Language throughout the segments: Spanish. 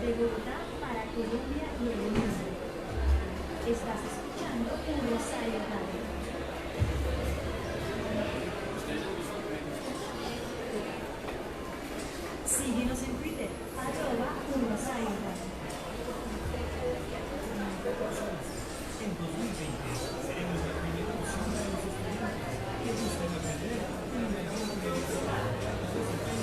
desde Bogotá para Colombia y el mundo. Estás escuchando un Rosario Radio. Síguenos en Twitter, @unrosarioradio. En 2020 seremos la primera opción para los estudiantes que buscan aprender en una nueva universidad.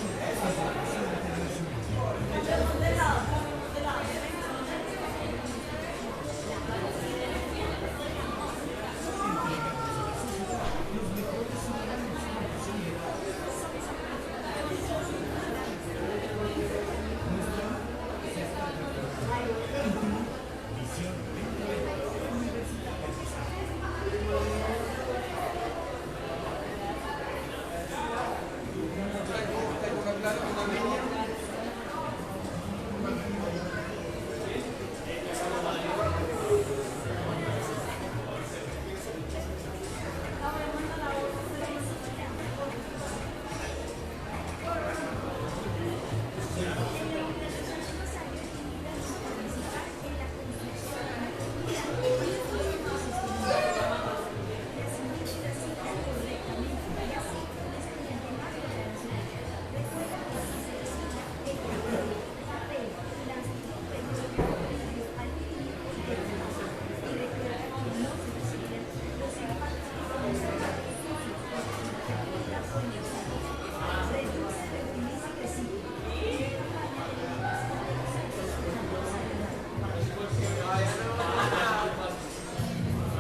Los mejores ciudadanos Visión 2020, Universidad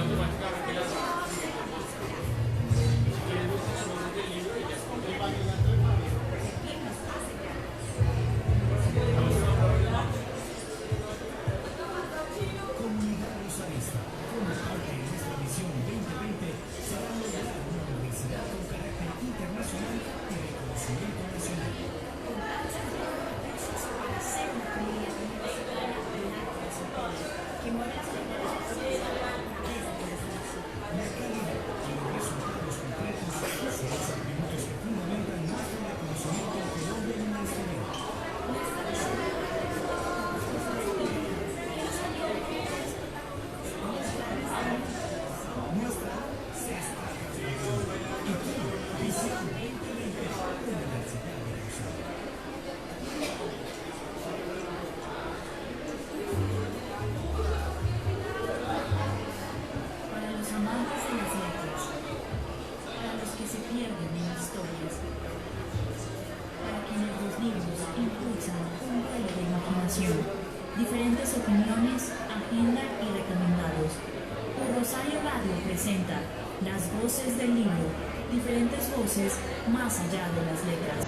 del Rosario. Comunidad Rosalista, forma parte de nuestra misión 2020, será lograr una universidad con carácter internacional y reconocimiento nacional. Ser una comunidad universitaria que mueve las fronteras desde la investigación. La calidad y los resultados concretos son los atributos que fundamentan nuestro reconocimiento en Colombia y en el exterior. Nuestra sexta categoría. Y tú, Visión 2020, Universidad del Rosario. Para los amantes de las letras, para los que se pierden en historias, para quienes los libros impulsan un vuelo de imaginación, diferentes opiniones, agenda y recomendados. Un Rosario Radio presenta Las Voces del Libro, diferentes voces más allá de las letras.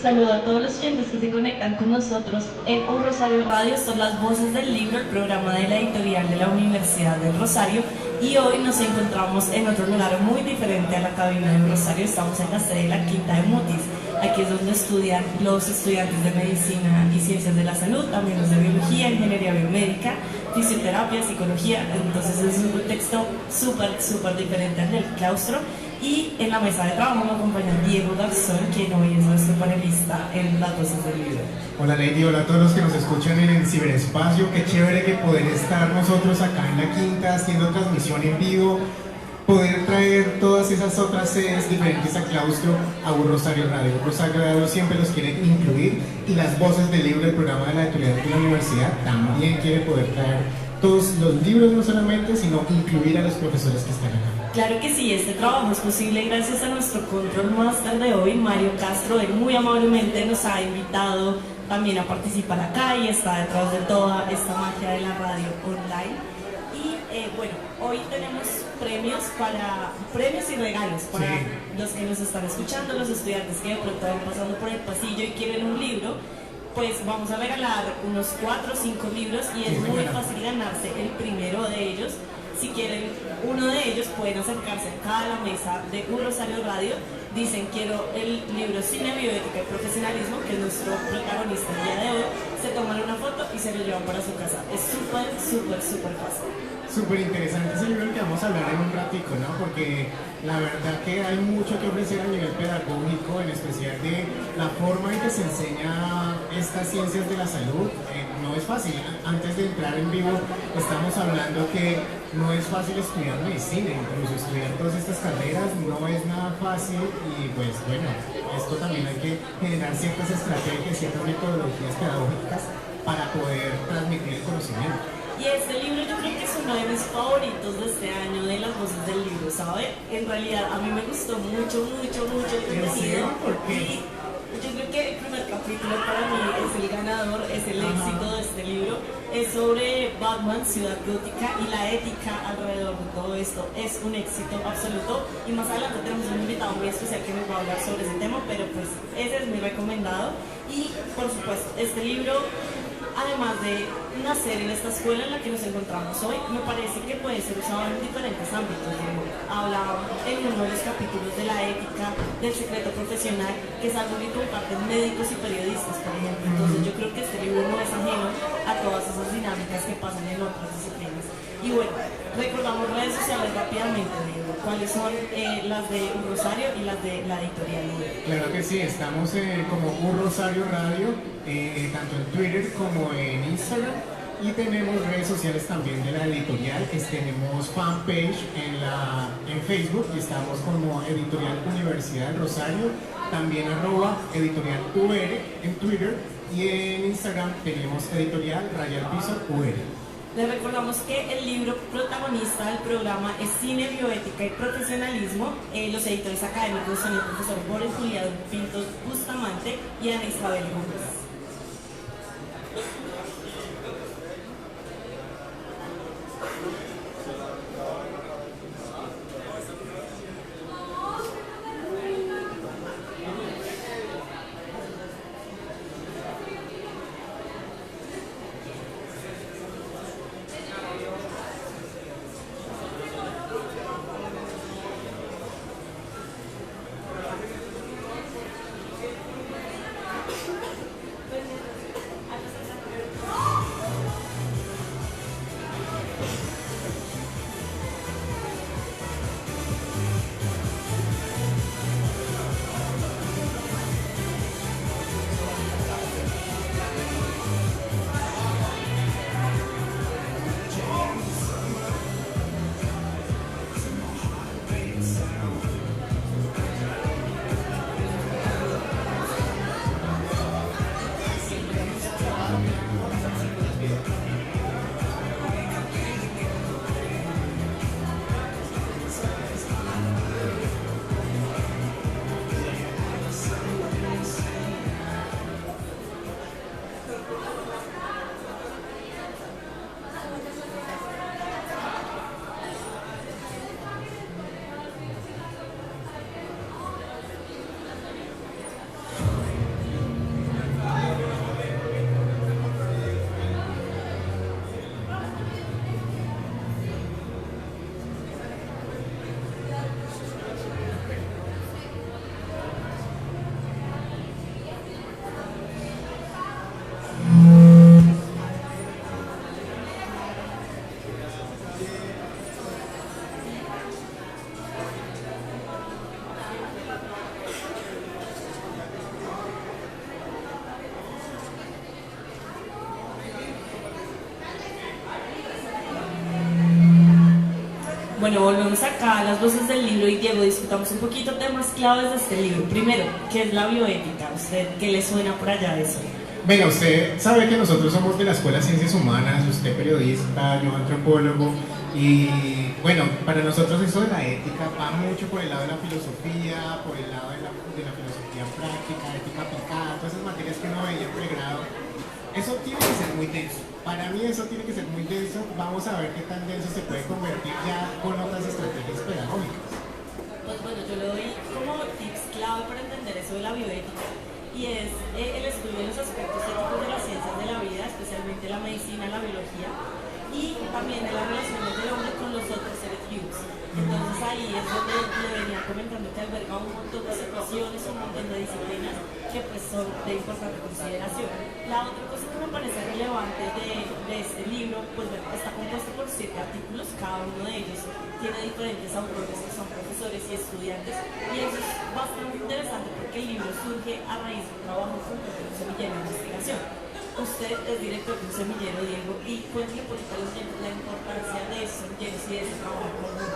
Saludo a todos los oyentes que se conectan con nosotros en Un Rosario Radio. Son las voces del libro, el programa de la editorial de la Universidad del Rosario. Y hoy nos encontramos en otro lugar muy diferente a la cabina del Rosario. Estamos en la sede de la Quinta de Mutis. Aquí es donde estudian los estudiantes de Medicina y Ciencias de la Salud, también los de Biología, Ingeniería Biomédica, Fisioterapia, Psicología. Entonces es un contexto súper diferente al del claustro. Y en la mesa de trabajo me acompaña Diego Garzón, quien hoy es nuestro panelista en Las Voces del Libro. Hola Lady, hola a todos los que nos escuchan en el ciberespacio. Qué chévere que poder estar nosotros acá en la Quinta haciendo transmisión en vivo, poder traer todas esas otras sedes diferentes a claustro a un Rosario Radio. Un Rosario Radio siempre los quiere incluir, y Las Voces del Libro, el programa de la editorial de la universidad, también quiere poder traer todos los libros, no solamente, sino incluir a los profesores que están acá. Claro que sí, este trabajo es posible gracias a nuestro Control Master de hoy, Mario Castro. Él muy amablemente nos ha invitado también a participar acá y está detrás de toda esta magia de la radio online. Y Bueno, hoy tenemos premios y regalos para Sí. los que nos están escuchando, los estudiantes que de pronto van pasando por el pasillo y quieren un libro. Pues vamos a regalar unos 4 o 5 libros y es Sí, muy señora. fácil ganarse el primero de ellos. Si quieren uno de ellos, pueden acercarse acá a la mesa de Un Rosario Radio. Dicen, quiero el libro Cine, Bioética y Profesionalismo, que es nuestro protagonista el día de hoy. Se toman una foto y se lo llevan para su casa. Es súper fácil. Súper interesante ese libro que vamos a hablar en un ratico, ¿no? Porque la verdad que hay mucho que ofrecer a nivel pedagógico, en especial de la forma en que se enseña estas ciencias de la salud. No es fácil. Antes de entrar en vivo estamos hablando que no es fácil estudiar medicina, incluso estudiar todas estas carreras no es nada fácil y pues bueno, esto también hay que generar ciertas estrategias, ciertas metodologías pedagógicas para poder transmitir el conocimiento. Y este libro yo creo que es uno de mis favoritos de este año, de las voces del libro, ¿sabe? En realidad a mí me gustó mucho el ¿En contenido. serio? ¿Por qué? Y yo creo que el primer capítulo para mí es el ganador, es el éxito de este libro. Es sobre Batman, Ciudad Gótica y la ética alrededor de todo esto. Es un éxito absoluto y más adelante tenemos un invitado muy especial que nos va a hablar sobre ese tema, pero pues ese es mi recomendado. Y por supuesto, este libro, además de nacer en esta escuela en la que nos encontramos hoy, me parece que puede ser usado en diferentes ámbitos. Habla en uno de los capítulos de la ética, del secreto profesional, que es algo que comparten médicos y periodistas, por ejemplo. Entonces yo creo que este libro no es ajeno a todas esas dinámicas que pasan en otras disciplinas. Y bueno, recordamos redes sociales rápidamente, Diego. ¿Cuáles son las de Un Rosario y las de la editorial? Claro que sí, estamos como Un Rosario Radio, tanto en Twitter como en Instagram. Y tenemos redes sociales también de la editorial, tenemos fanpage en Facebook y estamos como Editorial Universidad del Rosario, también @editorial UR en Twitter y en Instagram tenemos editorial _UR. Les recordamos que el libro protagonista del programa es Cine, Bioética y Profesionalismo. Los editores académicos son el profesor Boris Julián Pintos Bustamante y Ana Isabel Gómez. Bueno, volvemos acá a las voces del libro y Diego, discutamos un poquito temas claves de este libro. Primero, ¿qué es la bioética? ¿Usted qué le suena por allá de eso? Venga, usted sabe que nosotros somos de la Escuela de Ciencias Humanas, usted periodista, yo antropólogo, y bueno, para nosotros eso de la ética va mucho por el lado de la filosofía, por el lado de la filosofía práctica, ética aplicada, todas esas materias que uno veía en pregrado. Eso tiene que ser muy denso. Para mí eso tiene que ser muy denso. Vamos a ver qué tan denso se puede convertir ya con otras estrategias pedagógicas. Pues bueno, yo le doy como tips clave para entender eso de la bioética y es el estudio de los aspectos éticos de las ciencias de la vida, especialmente la medicina, la biología y también de las relaciones del hombre con los otros seres vivos. Entonces ahí es donde le venía comentando que alberga un montón de situaciones, un montón de disciplinas que pues son de importante consideración. La otra cosa que me parece relevante de este libro, pues bueno, está compuesto por 7 artículos, cada uno de ellos tiene diferentes autores que son profesores y estudiantes y eso es bastante interesante porque el libro surge a raíz de un trabajo junto con un semillero de investigación. Usted es director de un semillero, Diego, y cuénteme por qué la importancia de esos semilleros y de ese trabajo conjunto.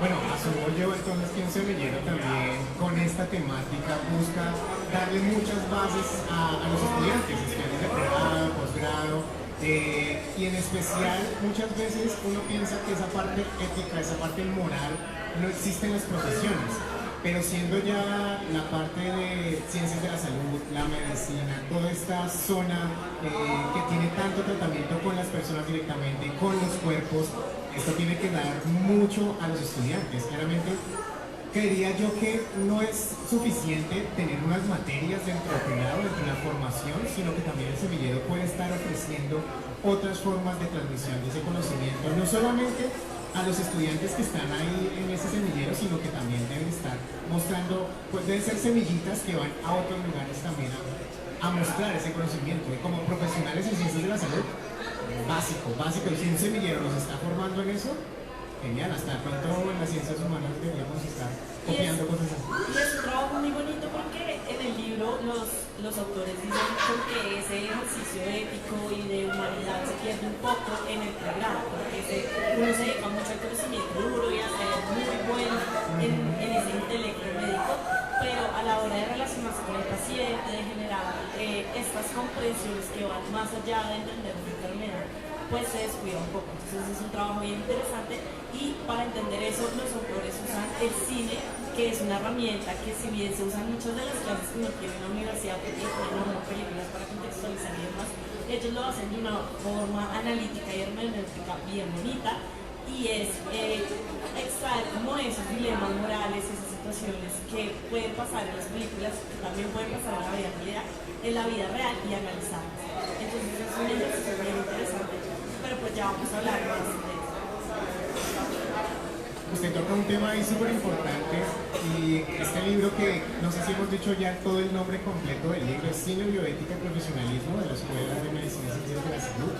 Bueno, asumo yo entonces que un semillero también con esta temática busca darle muchas bases a los estudiantes de pregrado, posgrado, y en especial muchas veces uno piensa que esa parte ética, esa parte moral no existe en las profesiones. Pero siendo ya la parte de ciencias de la salud, la medicina, toda esta zona que tiene tanto tratamiento con las personas directamente, con los cuerpos, esto tiene que dar mucho a los estudiantes. Claramente, creería yo que no es suficiente tener unas materias dentro del grado, dentro de la formación, sino que también el semillero puede estar ofreciendo otras formas de transmisión de ese conocimiento, no solamente a los estudiantes que están ahí en ese semillero, sino que también deben estar mostrando, pues deben ser semillitas que van a otros lugares también a mostrar ese conocimiento. Y como profesionales en ciencias de la salud, básico, y si un semillero nos está formando en eso, genial, hasta pronto en las ciencias humanas deberíamos estar copiando cosas así. Y es un trabajo muy bonito porque en el libro los autores dicen que ese ejercicio ético y de humanidad se pierde un poco en el pregrado, porque uno se dedica mucho al conocimiento duro y a ser muy bueno en ese intelecto médico, pero a la hora de relacionarse con el paciente, de generar estas comprensiones que van más allá de entender una enfermedad, pues se descuida un poco. Entonces es un trabajo bien interesante y para entender eso los autores usan el cine, que es una herramienta que si bien se usan muchas de las clases que uno tiene en la universidad porque ponen películas para contextualizar y demás, ellos lo hacen de una forma analítica y hermenéutica bien bonita y es extraer como esos dilemas morales, esas situaciones que pueden pasar en las películas, que también pueden pasar en la vida real y analizarlas. Entonces es un ejercicio bien interesante, pero pues ya vamos a hablar más de eso. Usted toca un tema ahí súper importante y este libro que no sé si hemos dicho ya todo el nombre completo del libro es Cine, Bioética y Profesionalismo de la Escuela de Medicina y Ciencias de la Salud.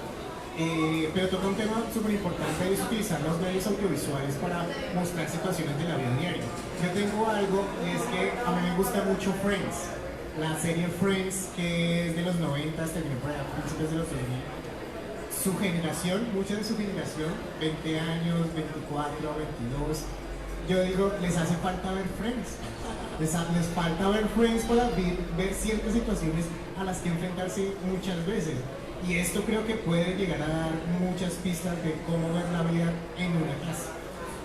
Pero toca un tema súper importante y es utilizar los medios audiovisuales para mostrar situaciones de la vida diaria. Yo tengo algo y es que a mí me gusta mucho Friends, la serie Friends que es de los 90, terminó por allá a principios de los 2000. Su generación, mucha de su generación, 20 años, 24, 22, yo digo, les hace falta ver Friends. Les falta ver Friends para ver ciertas situaciones a las que enfrentarse muchas veces. Y esto creo que puede llegar a dar muchas pistas de cómo ver la vida en una clase.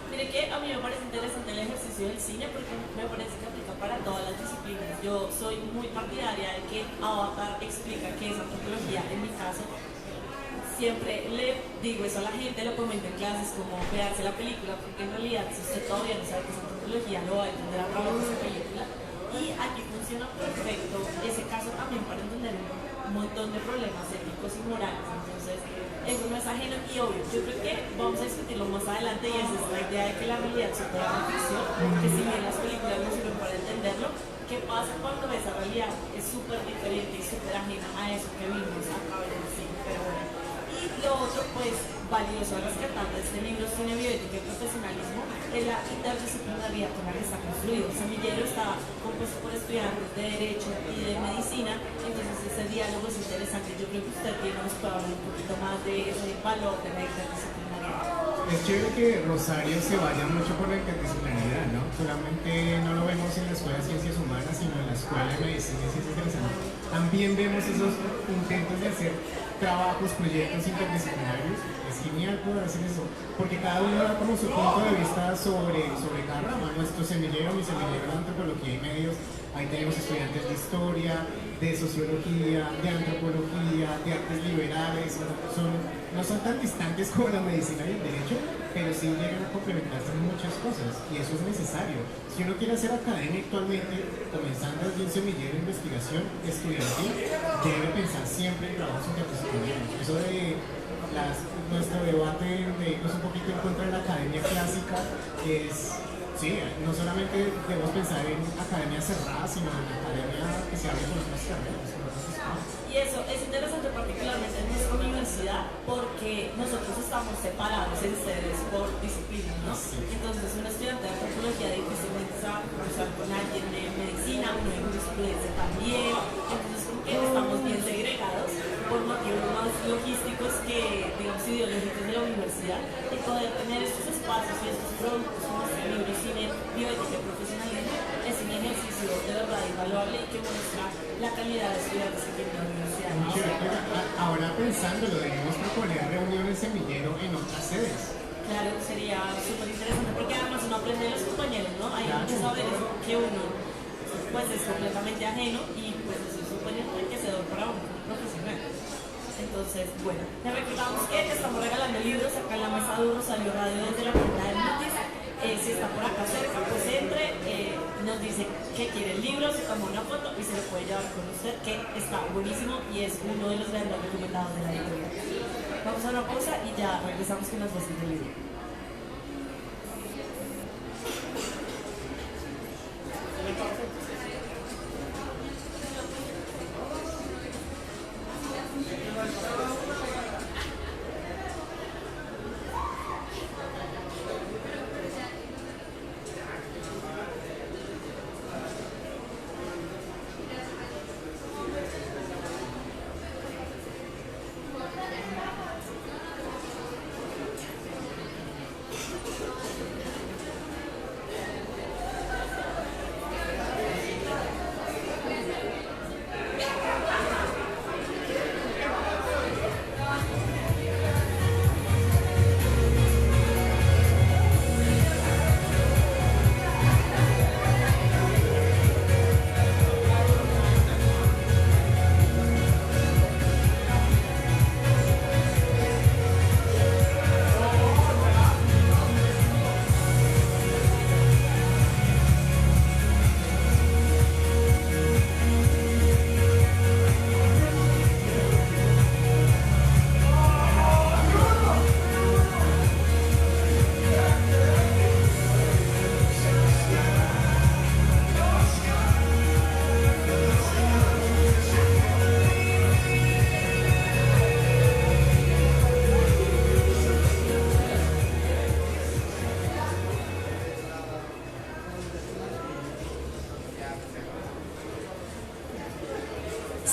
Mire que a mí me parece interesante el ejercicio del cine porque me parece que aplica para todas las disciplinas. Yo soy muy partidaria de que Avatar explica qué es antropología en mi caso. Siempre le digo eso a la gente, lo comento en clases como vearse la película, porque en realidad si usted todavía no sabe qué es antropología, lo va a entender a través de esa película. Y aquí funciona perfecto ese caso también para entender un montón de problemas éticos y morales. Entonces, eso no es ajeno y obvio. Yo creo que vamos a discutirlo más adelante y esa es la idea de que la realidad supera la ficción, que si bien las películas no sirven para entenderlo, ¿qué pasa cuando esa realidad es súper diferente y súper ajena a eso que vimos a través del cine? Pero bueno. Y lo otro, pues, valioso a rescatar de este libro Cine, Bioética y Profesionalismo es la interdisciplinariedad con la que está construido. El semillero está compuesto por estudiantes de Derecho y de Medicina, entonces ese diálogo es interesante. Yo creo que usted nos puede hablar un poquito más de ese valor de la interdisciplinariedad. Es chévere que Rosario se vaya mucho por la interdisciplinariedad, ¿no? Solamente no lo vemos en la Escuela de Ciencias Humanas, sino en la Escuela de Medicina y Ciencias de la Salud. También vemos esos intentos de hacer trabajos, proyectos interdisciplinarios. Es genial poder hacer eso, porque cada uno da como su punto de vista sobre cada rama. Nuestro semillero, mi semillero de antropología y medios, ahí tenemos estudiantes de historia, de sociología, de antropología, de artes liberales, no son tan distantes como la medicina y el derecho, pero sí llegan a complementarse en muchas cosas y eso es necesario. Si uno quiere hacer academia actualmente, comenzando desde un semillero de investigación estudiantil, debe pensar siempre en trabajos interdisciplinarios. Eso de nuestro debate de irnos un poquito en contra de la academia clásica es, sí, no solamente debemos pensar en academia cerrada, sino en academia que se hable con otras carreras, con otros espacios. Y eso es interesante particularmente en nuestra universidad porque nosotros estamos separados en sedes por disciplinas, ¿no? Sí. Entonces un estudiante de antropología difícilmente se va a cruzar con alguien de medicina, uno de jurisprudencia también, entonces como que estamos bien segregados por motivos más logísticos que, digamos, ideológicos de la universidad, y poder tener estos espacios y estos productos como este libro Cine, Bioética y Profesionalismo es un ejercicio de verdad invaluable y que muestra la calidad de estudiantes que tiene la universidad, ¿no? Ahora pensándolo, debemos proponer reuniones semillero en otras sedes. Claro, sería súper interesante porque además uno aprende de los compañeros, ¿no? Hay muchos saberes que uno pues es completamente ajeno y pues eso es súper enriquecedor para un profesional. Entonces, bueno, les recordamos que estamos regalando libros acá en la mesa de Rosario Radio desde la cuenta de Mutis. Si está por acá cerca, pues entre, nos dice que quiere el libro, se toma una foto y se lo puede llevar con usted, que está buenísimo y es uno de los grandes recomendados de la editorial. Vamos a una pausa y ya regresamos con las voces del libro.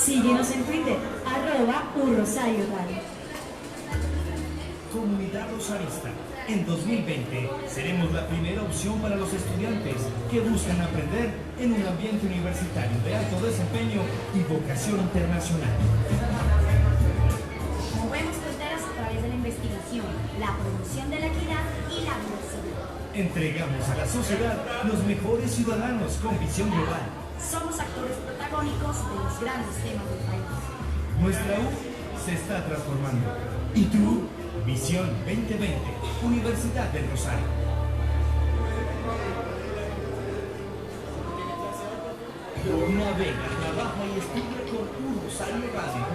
Síguenos en Twitter, @urrosarioradio. Comunidad Rosarista. En 2020 seremos la primera opción para los estudiantes que buscan aprender en un ambiente universitario de alto desempeño y vocación internacional. Movemos fronteras a través de la investigación, la promoción de la equidad y la diversidad. Entregamos a la sociedad los mejores ciudadanos con visión global. Somos actores protagónicos de los grandes temas del país. Nuestra U se está transformando. ¿Y tú? Visión 2020, Universidad del Rosario. Navega, trabaja y estudia con U Rosario Radio.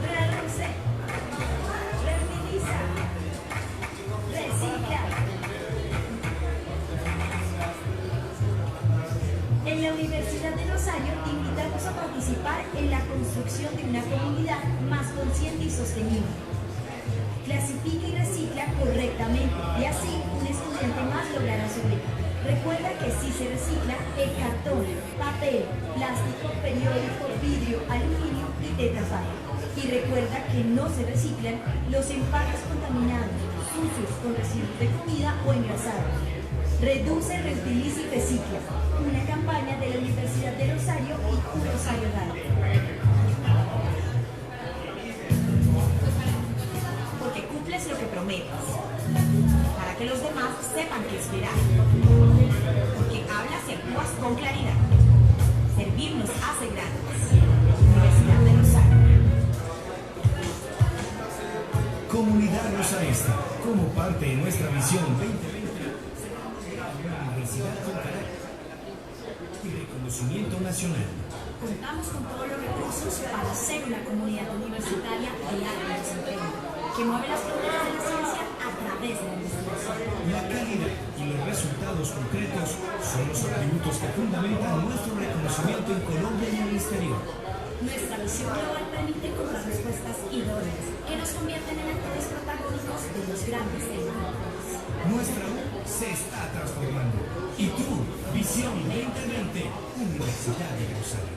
Reduce, reutiliza, recicla. En la Universidad de Rosario te invitamos a participar en la construcción de una comunidad más consciente y sostenible. Clasifica y recicla correctamente y así un estudiante más logrará su meta. Recuerda que si se recicla el cartón, papel, plástico, periódico, vidrio, aluminio y Tetra Pak. Y recuerda que no se reciclan los empaques contaminados, sucios con residuos de comida o engrasados. Reduce, reutiliza y recicla. Una campaña de la Universidad de Rosario y U Rosario Radio. Porque cumples lo que prometes, para que los demás sepan qué esperar. porque hablas y actúas con claridad. Servir nos hace grandes. Universidad de Rosario. Comunidad Rosaista, como parte de nuestra visión 2020, una universidad con carácter y reconocimiento nacional. Contamos con todos los recursos para ser una comunidad universitaria de alto desempeño, que mueve las fronteras de la ciencia a través de la investigación. La calidad y los resultados concretos son los atributos que fundamentan nuestro reconocimiento en Colombia y en el exterior. Nuestra visión global permite encontrar respuestas idóneas que nos convierten en actores protagónicos de los grandes temas. Nuestra U se está transformando. Y tú, Visión 2020, Universidad de Rosario.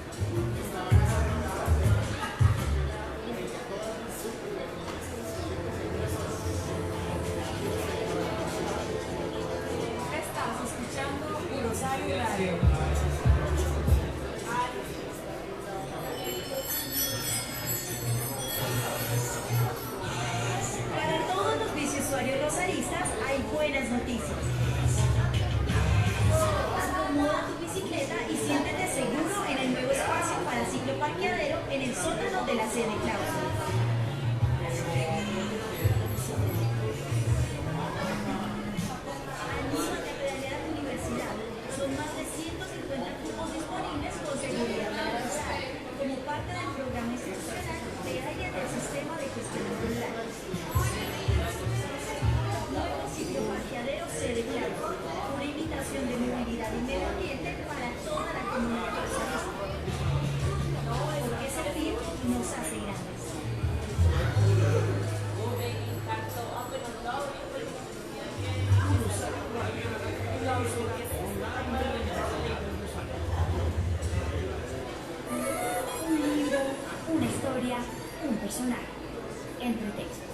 Estás escuchando Rosario Radio. Para todos los biciusuarios rosaristas hay buenas noticias. Acomoda tu bicicleta y siéntete seguro en el nuevo espacio para cicloparqueadero en el sótano de la sede claustro. Anímate a pedalear a tu universidad. Son más de 150 cupos disponibles con seguridad garantizada, como parte del programa institucional de área del sistema de gestión escolar. Nuevo cicloparqueadero sede claustro, una invitación de movilidad y medio ambiente para toda la comunidad rosarista. Porque servir nos hace grandes. Un libro, una historia, un personaje. Entre textos.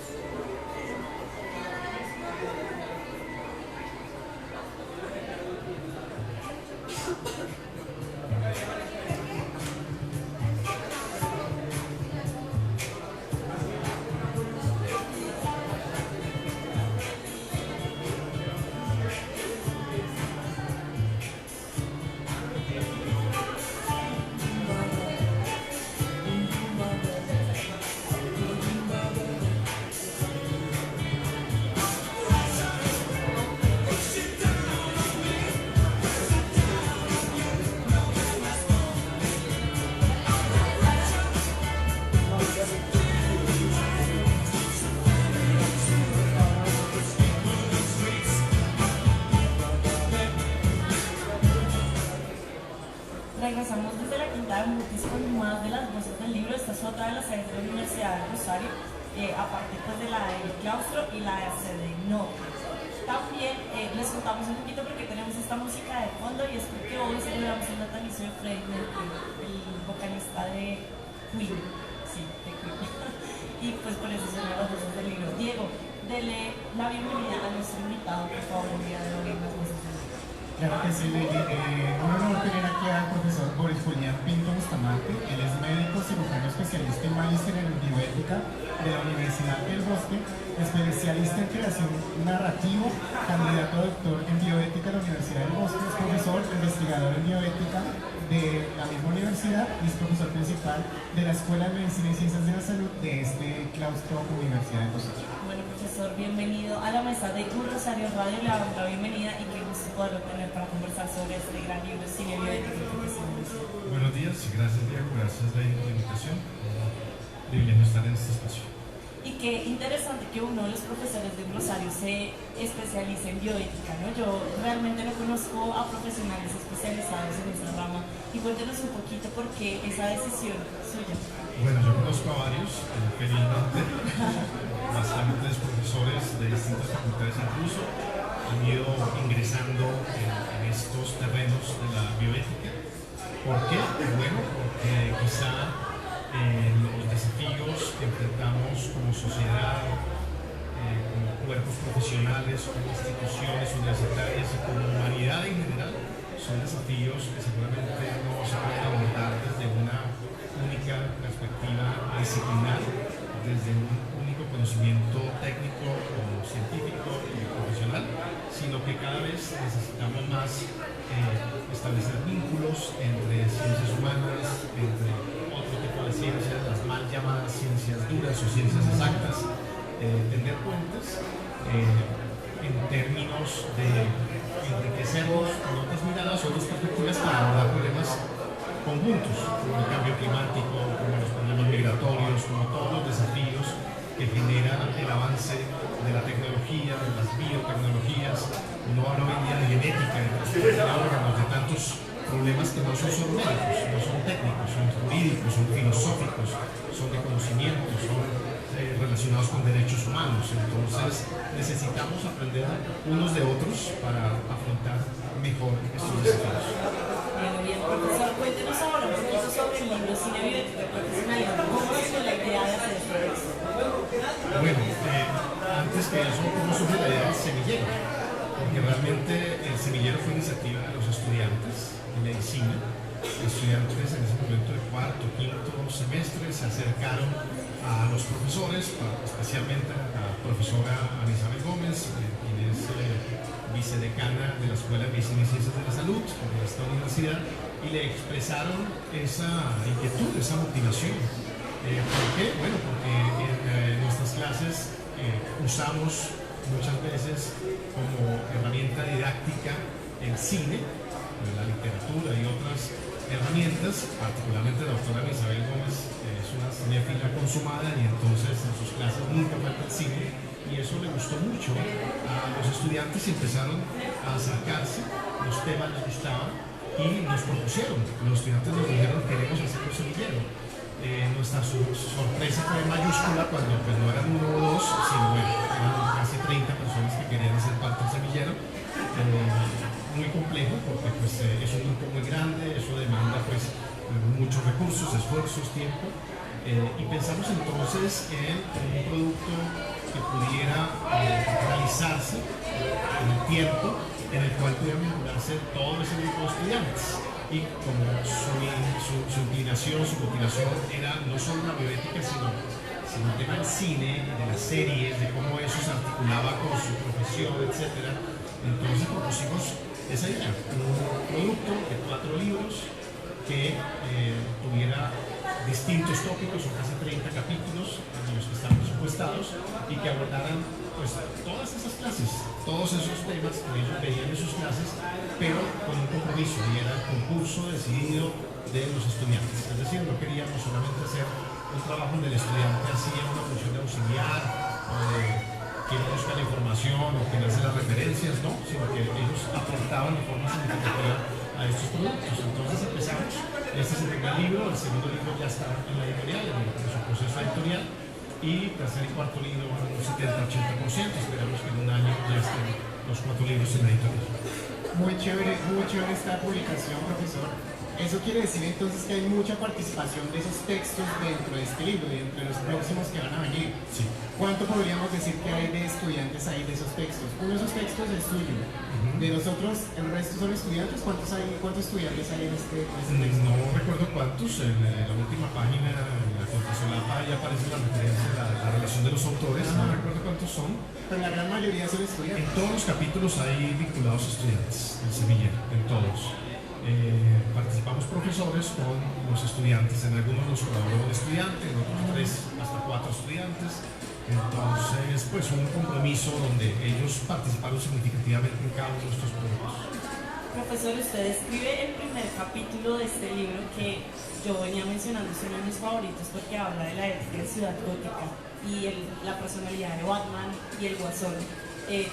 Regresamos desde la Quinta de Mutis con más de las voces del libro. Esta es otra de las sedes de la Universidad de Rosario, aparte pues de la del claustro y la sede norte. También les contamos un poquito porque tenemos esta música de fondo y es porque hoy celebramos el natalicio de Freddie Mercury, el vocalista de Queen. Sí, de Queen. Y pues por eso son las voces del libro. Diego, dele la bienvenida a nuestro invitado, por favor, el día de hoy en las voces del libro. Claro que sí, Lili. Un honor tener aquí al profesor Boris Julián Pinto Bustamante. Él es médico, cirujano especialista y magíster en bioética de la Universidad del Bosque, especialista en creación narrativo, candidato a doctor en bioética de la Universidad del Bosque, es profesor, investigador en bioética de la misma universidad y es profesor principal de la Escuela de Medicina y Ciencias de la Salud de este claustro Universidad del Bosque. Bueno, profesor, bienvenido a la mesa de Un Rosario Radio. Le damos la bienvenida y qué gusto poderlo tener para conversar sobre este gran libro, Cine Bioética y Profesión. Buenos días, gracias Diego, gracias por la invitación. Privilegio estar en este espacio. Y qué interesante que uno de los profesores de Un Rosario se especialice en bioética, ¿no? Yo realmente no conozco a profesionales especializados en esa rama. Y cuéntenos un poquito por qué esa decisión suya. Bueno, yo conozco a varios, felizmente, bastantes profesores de distintas facultades incluso han ido ingresando en estos terrenos de la bioética. ¿Por qué? Bueno, porque quizá los desafíos que enfrentamos como sociedad, como cuerpos profesionales, como instituciones universitarias y como humanidad en general, son desafíos que seguramente no se pueden abordar desde una única perspectiva disciplinar, desde un único conocimiento técnico o científico y profesional, sino que cada vez necesitamos más establecer vínculos entre ciencias humanas, entre otro tipo de ciencias, las mal llamadas ciencias duras o ciencias exactas, tender puentes en términos de enriquecernos con otras miradas, otras perspectivas para abordar problemas conjuntos, como el cambio climático, como los problemas migratorios, como todos los desafíos que genera el avance de la tecnología, de las biotecnologías, no hablo hoy en día de genética, de órganos, de tantos problemas que no son solo médicos, no son técnicos, son jurídicos, son filosóficos, son de conocimiento, son relacionados con derechos humanos. Entonces necesitamos aprender unos de otros para afrontar mejor estos desafíos. Bien, profesor, cuéntenos ahora un poquito sobre el libro Cine Bioética Profesional. ¿Cómo surgió la idea de hacer este texto? Bueno, antes que eso, ¿cómo surge la idea del semillero? Porque realmente el semillero fue iniciativa de los estudiantes de medicina. Estudiantes en ese momento de cuarto, quinto semestre se acercaron a los profesores, especialmente a la profesora Anisabel Gómez, quien es vicedecana de la Escuela de Medicina y Ciencias de la Salud de esta universidad, y le expresaron esa inquietud, esa motivación. ¿Por qué? Bueno, porque en nuestras clases usamos muchas veces como herramienta didáctica el cine, la literatura y otras herramientas. Particularmente la doctora Isabel Gómez es una cinéfila consumada y entonces en sus clases nunca falta el cine, y eso le gustó mucho a los estudiantes y empezaron a acercarse, los temas les gustaban y nos propusieron. Los estudiantes nos dijeron: queremos hacer un semillero. Nuestra sorpresa fue mayúscula cuando pues, no eran uno o dos, sino bueno, eran casi 30 personas que querían hacer parte del semillero. Muy complejo porque pues, es un grupo muy grande, eso demanda pues, muchos recursos, esfuerzos, tiempo, y pensamos entonces en un producto que pudiera realizarse en el tiempo en el cual pudiera mejorarse todo ese grupo de estudiantes. Y como su inclinación, su motivación era no solo la bioética, sino el tema del cine, de las series, de cómo eso se articulaba con su profesión, etc. Entonces propusimos esa idea, un producto de 4 libros que tuviera distintos tópicos, son casi 30 capítulos en los que están presupuestados, y que abordaran pues, todas esas clases, todos esos temas que ellos veían en sus clases, pero con un compromiso, y era el concurso decidido de los estudiantes. Es decir, no queríamos solamente hacer un trabajo donde el estudiante hacía una función de auxiliar, o de quien busca la información o quien hace las referencias, no, sino que ellos aportaban de forma significativa a estos productos. Entonces empezamos, este es el primer libro, el segundo libro ya está en la editorial, en su proceso editorial, y tercer y cuarto libro van un 70-80%, esperamos que en un año ya estén los 4 libros en la editorial. Muy chévere esta publicación, profesor. Eso quiere decir entonces que hay mucha participación de esos textos dentro de este libro y entre los próximos que van a venir. Sí. ¿Cuánto podríamos decir que hay de estudiantes ahí de esos textos? Uno de esos textos es suyo. De nosotros, el resto son estudiantes. ¿Cuántos estudiantes hay en este texto? No recuerdo cuántos. En la última página, en la contrasolapa, ya aparece la referencia a la relación de los autores. No recuerdo cuántos son. Pero la gran mayoría son estudiantes. En todos los capítulos hay vinculados estudiantes del semillero, en todos. Participamos profesores con los estudiantes, en algunos nos colaboró un estudiante, en otros 3 hasta 4 estudiantes. Entonces, pues un compromiso donde ellos participaron significativamente en cada uno de estos puntos. Profesor, usted escribe el primer capítulo de este libro que yo venía mencionando, es uno de mis favoritos porque habla de la ética de Ciudad Gótica y la personalidad de Batman y el Guasón.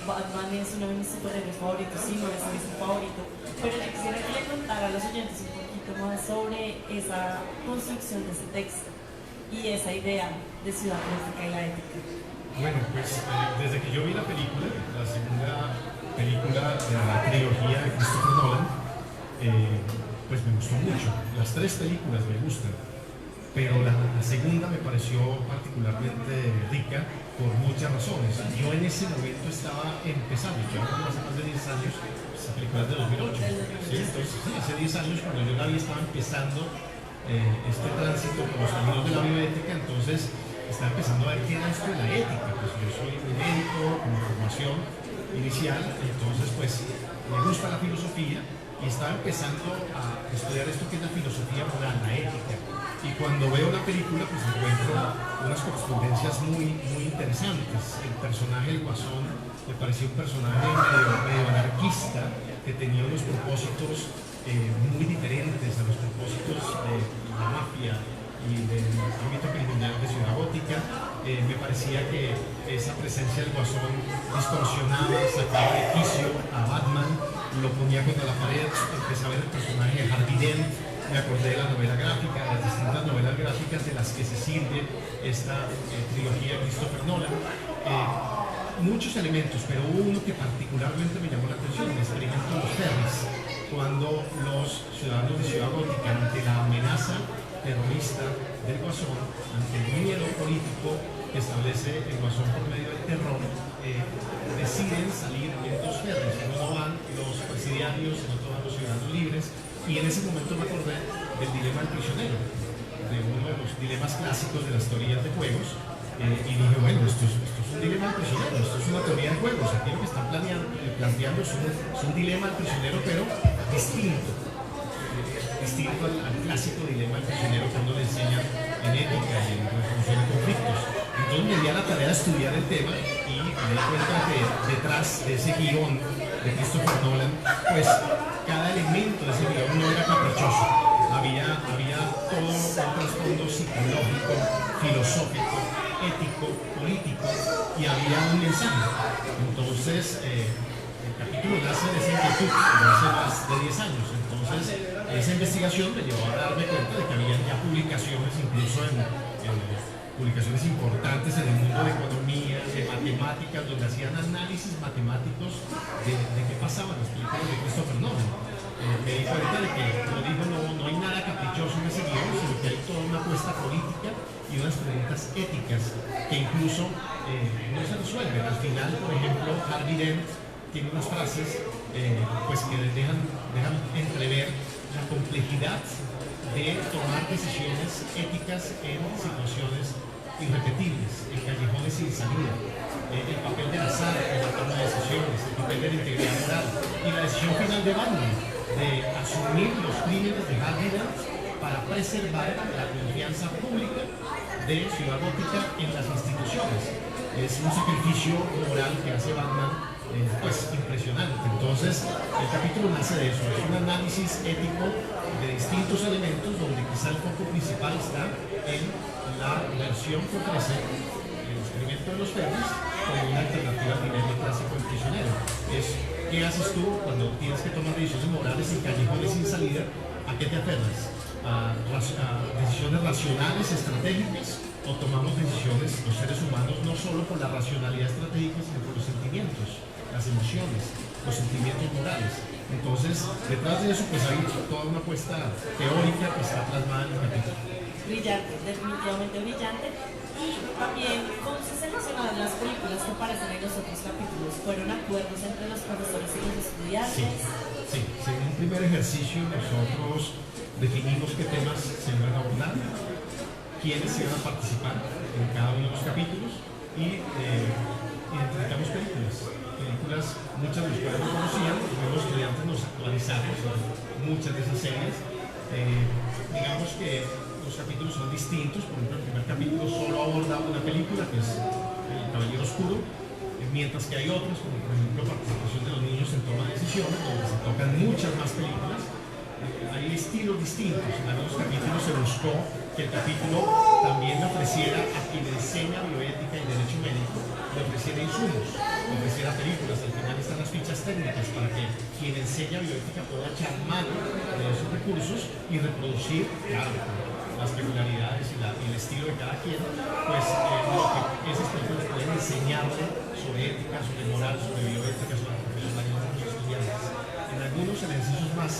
Batman es uno de mis superhéroes favoritos, sí, no es mi favorito, pero yo quisiera que le contara a los oyentes un poquito más sobre esa construcción de ese texto y esa idea de Ciudad Gótica y la ética. Bueno, pues desde que yo vi la película, la segunda película de la trilogía de Christopher Nolan, pues me gustó mucho. Las 3 películas me gustan, pero la segunda me pareció particularmente rica por muchas razones. Yo en ese momento estaba empezando, yo hace más de 10 años, esa película es de 2008, ¿sí? Entonces, sí, hace 10 años cuando yo la vi estaba empezando este tránsito por los caminos de la bioética. Entonces estaba empezando a ver qué era esto de la ética. Pues yo soy médico como formación inicial, entonces pues me gusta la filosofía y estaba empezando a estudiar esto que es la filosofía moral, la ética. Y cuando veo la película pues encuentro unas correspondencias muy interesantes. El personaje del Guasón me pareció un personaje medio anarquista que tenía unos propósitos muy diferentes a los propósitos de la mafia y del ámbito criminal de Ciudad Gótica. Me parecía que esa presencia del Guasón distorsionaba, sacaba de quicio a Batman, lo ponía contra la pared. Empecé a ver el personaje de Harvey Dent, me acordé de la novela gráfica, de las distintas novelas gráficas de las que se sirve esta trilogía de Christopher Nolan. Muchos elementos, pero hubo uno que particularmente me llamó la atención, el experimento de los ferries, cuando los ciudadanos de Ciudad Gótica, ante la amenaza terrorista del Guasón, ante el miedo político que establece el Guasón por medio del terror, deciden salir en dos ferries. En uno van los presidiarios, en otro van los ciudadanos libres, y en ese momento me acordé del dilema del prisionero, de uno de los dilemas clásicos de las teorías de juegos, y dije, bueno, esto es un dilema del prisionero, esto es una teoría de juegos. Aquí lo que están planteando es un dilema del prisionero, pero distinto al clásico dilema del prisionero que uno le enseña en ética y en resolución de conflictos. Entonces me di a la tarea de estudiar el tema y me di cuenta que detrás de ese guión de Christopher Nolan, pues cada elemento de ese guión no era caprichoso. Había todo un trasfondo psicológico, filosófico, ético, político, y había un mensaje. Entonces, el capítulo nace de esa inquietud, de hace más de 10 años. Entonces, esa investigación me llevó a darme cuenta de que había ya publicaciones, incluso en publicaciones importantes en el mundo de economía, de matemáticas, donde hacían análisis matemáticos de qué pasaba en las películas de Christopher Nolan. Me di cuenta de que, como digo, no hay nada caprichoso en ese guión, sino que hay toda una apuesta política y unas preguntas éticas que incluso no se resuelven. Al final, por ejemplo, Harvey Dent tiene unas frases pues que dejan entrever la complejidad de tomar decisiones éticas en situaciones irrepetibles, en callejones sin salida, el papel del azar en la toma de decisiones, el papel de la integridad moral y la decisión final de Batman de asumir los crímenes de Harvey Dent para preservar la confianza pública de Ciudad Gótica en las instituciones. Es un sacrificio moral que hace Batman pues impresionante. Entonces el capítulo nace de eso, es un análisis ético de distintos elementos donde quizá el foco principal está en la versión que ofrece el experimento de los ferries como una alternativa al dilema clásico del prisionero. Es qué haces tú cuando tienes que tomar decisiones morales en callejones sin salida, a qué te aferras, a decisiones racionales, estratégicas, o tomamos decisiones los seres humanos no solo por la racionalidad estratégica sino por los sentimientos, las emociones, los sentimientos morales. Entonces, detrás de eso pues hay toda una apuesta teórica que está plasmada en el capítulo. Brillante, definitivamente brillante. Y también, ¿cómo se seleccionaron las películas que aparecen en los otros capítulos? ¿Fueron acuerdos entre los profesores y los estudiantes? Sí. En un primer ejercicio nosotros definimos qué temas se iban a abordar, quiénes iban a participar en cada uno de los capítulos y identificamos películas, muchas de las cuales no conocían, los estudiantes nos actualizamos en muchas de esas series. Digamos que los capítulos son distintos. Por ejemplo, el primer capítulo solo aborda una película, que es El Caballero Oscuro, mientras que hay otros, como por ejemplo participación de los niños en toma de decisiones, donde se tocan muchas más películas. Hay estilos distintos. En algunos capítulos se buscó que el capítulo también le ofreciera a quien enseña bioética y derecho médico, le ofreciera insumos, le ofreciera películas. Al final están las fichas técnicas para que quien enseña bioética pueda echar mano de esos recursos y reproducir, claro, las peculiaridades y el estilo de cada quien, pues lo que esas películas pueden enseñarle sobre ética, sobre moral, sobre bioética, sobre la profesionalidad de los estudiantes. En algunos ejercicios más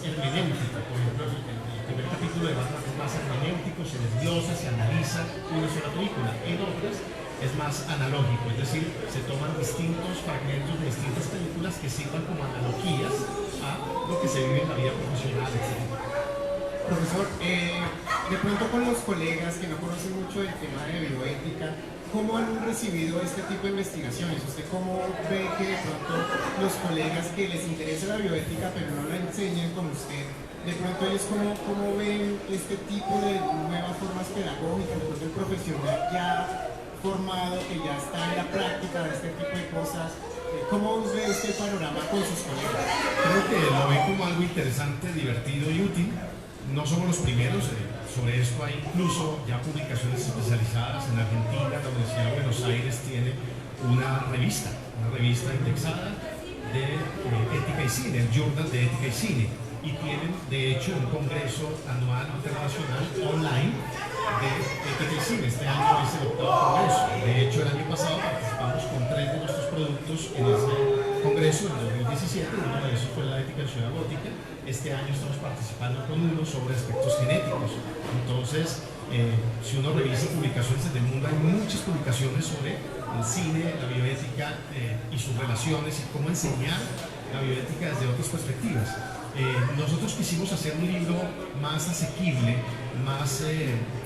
hermenéuticos, por ejemplo, el primer capítulo de Batman es más hermenéutico, se desglosa, se analiza una sola película. En otras es más analógico, es decir, se toman distintos fragmentos de distintas películas que sirvan como analogías a lo que se vive en la vida profesional, etc. Profesor, de pronto con los colegas que no conocen mucho el tema de bioética, ¿cómo han recibido este tipo de investigaciones? ¿Usted cómo ve que de pronto los colegas que les interesa la bioética pero no la enseñan como usted, de pronto ellos cómo ven este tipo de nuevas formas pedagógicas, de pronto el profesional ya formado, que ya está en la práctica de este tipo de cosas? ¿Cómo ve este panorama con sus colegas? Creo que lo ven como algo interesante, divertido y útil. No somos los primeros, sobre esto hay incluso ya publicaciones especializadas. En Argentina, la Universidad de Buenos Aires tiene una revista indexada de ética y cine, el Journal de Ética y Cine, y tienen de hecho un congreso anual internacional online de ética y cine. Este año es el 8º congreso. De hecho, el año pasado participamos con 3 de nuestros productos en ese congreso en 2017. Uno de esos fue la ética en Ciudad Gótica. Este año estamos participando con uno sobre aspectos genéticos. Entonces, si uno revisa publicaciones del mundo, hay muchas publicaciones sobre el cine, la bioética y sus relaciones y cómo enseñar la bioética desde otras perspectivas. Nosotros quisimos hacer un libro más asequible, más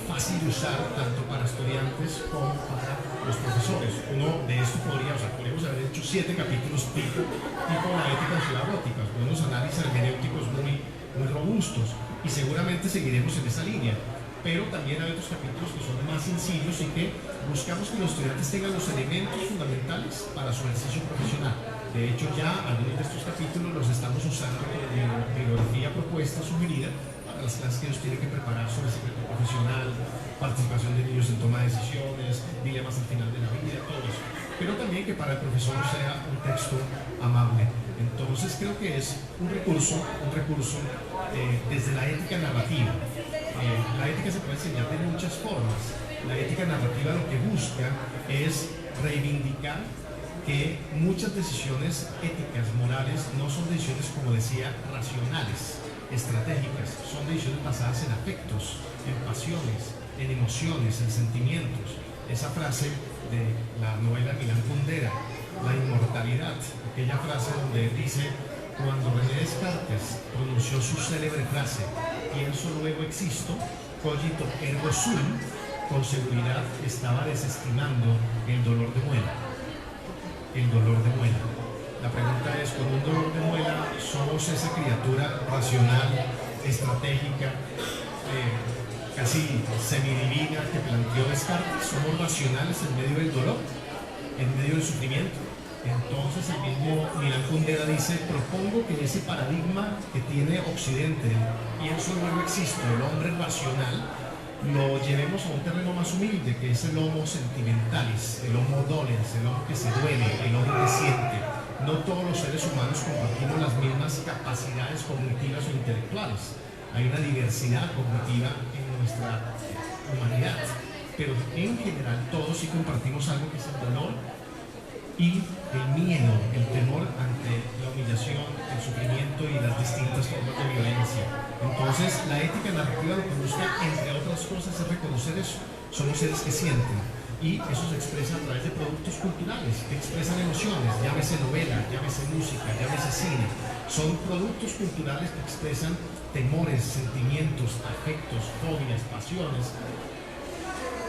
fácil de usar tanto para estudiantes como para los profesores. Uno de esto podríamos haber hecho 7 capítulos tipo la ética en Ciudad Gótica, unos análisis hermenéuticos muy robustos, y seguramente seguiremos en esa línea. Pero también hay otros capítulos que son más sencillos y que buscamos que los estudiantes tengan los elementos fundamentales para su ejercicio profesional. De hecho, ya algunos de estos capítulos los estamos usando como bibliografía propuesta sugerida para las clases que ellos tienen que preparar sobre secreto profesional, participación de niños en toma de decisiones, dilemas al final de la vida, todo eso. Pero también que para el profesor sea un texto amable. Entonces creo que es un recurso desde la ética narrativa. La ética se puede enseñar de muchas formas. La ética narrativa lo que busca es reivindicar que muchas decisiones éticas, morales, no son decisiones, como decía, racionales, estratégicas, son decisiones basadas en afectos, en pasiones, en emociones, en sentimientos. Esa frase de la novela Milán Kundera, la inmortalidad, aquella frase donde dice: cuando René Descartes pronunció su célebre frase, pienso luego existo, cogito ergo sum, con seguridad estaba desestimando el dolor de muela. El dolor de muela. La pregunta es: ¿con un dolor de muela somos esa criatura racional, estratégica, casi semidivina que planteó Descartes? ¿Somos racionales en medio del dolor, en medio del sufrimiento? Entonces el mismo Milán Kundera dice: propongo que ese paradigma que tiene Occidente, pienso luego existo, el hombre racional, lo llevemos a un terreno más humilde, que es el homo sentimentalis, el homo dolens, el homo que se duele, el homo que siente. No todos los seres humanos compartimos las mismas capacidades cognitivas o intelectuales. Hay una diversidad cognitiva en nuestra humanidad, pero en general todos sí compartimos algo que es el dolor y el miedo, el temor ante la humillación, el sufrimiento y las distintas formas de violencia. Entonces, la ética narrativa lo que busca, entre otras cosas, es reconocer eso. Somos seres que sienten, y eso se expresa a través de productos culturales que expresan emociones, llámese novela, llámese música, llámese cine. Son productos culturales que expresan temores, sentimientos, afectos, fobias, pasiones,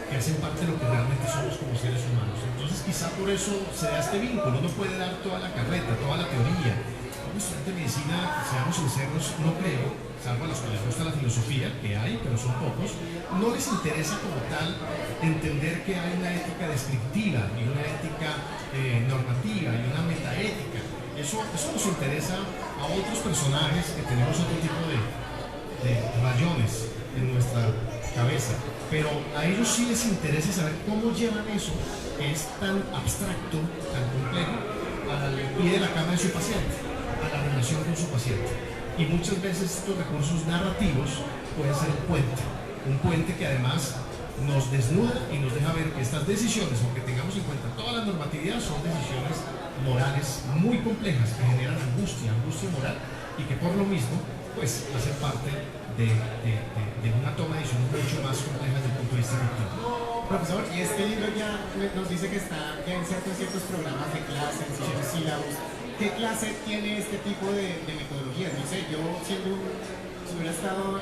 que hacen parte de lo que realmente somos como seres humanos. Entonces quizá por eso se da este vínculo. Uno puede dar toda la carreta, toda la teoría. A un estudiante de medicina, seamos sinceros, no creo, salvo a los que les gusta la filosofía, que hay, pero son pocos, no les interesa como tal entender que hay una ética descriptiva y una ética normativa y una metaética. Eso nos interesa a otros personajes que tenemos otro tipo de rayones en nuestra cabeza, pero a ellos sí les interesa saber cómo llevan eso, que es tan abstracto, tan complejo, al pie de la cama de su paciente, a la relación con su paciente. Y muchas veces estos recursos narrativos pueden ser un puente que además nos desnuda y nos deja ver que estas decisiones, aunque tengamos en cuenta toda la normatividad, son decisiones morales muy complejas que generan angustia moral, y que por lo mismo pues hacen parte de una toma de decisiones mucho más compleja desde el punto de vista educativo. Profesor, y este libro ya nos dice que está ya en ciertos programas de clase, en ciertos sílabos. ¿Qué clase tiene este tipo de metodologías? No sé, yo siendo un si hubiera estado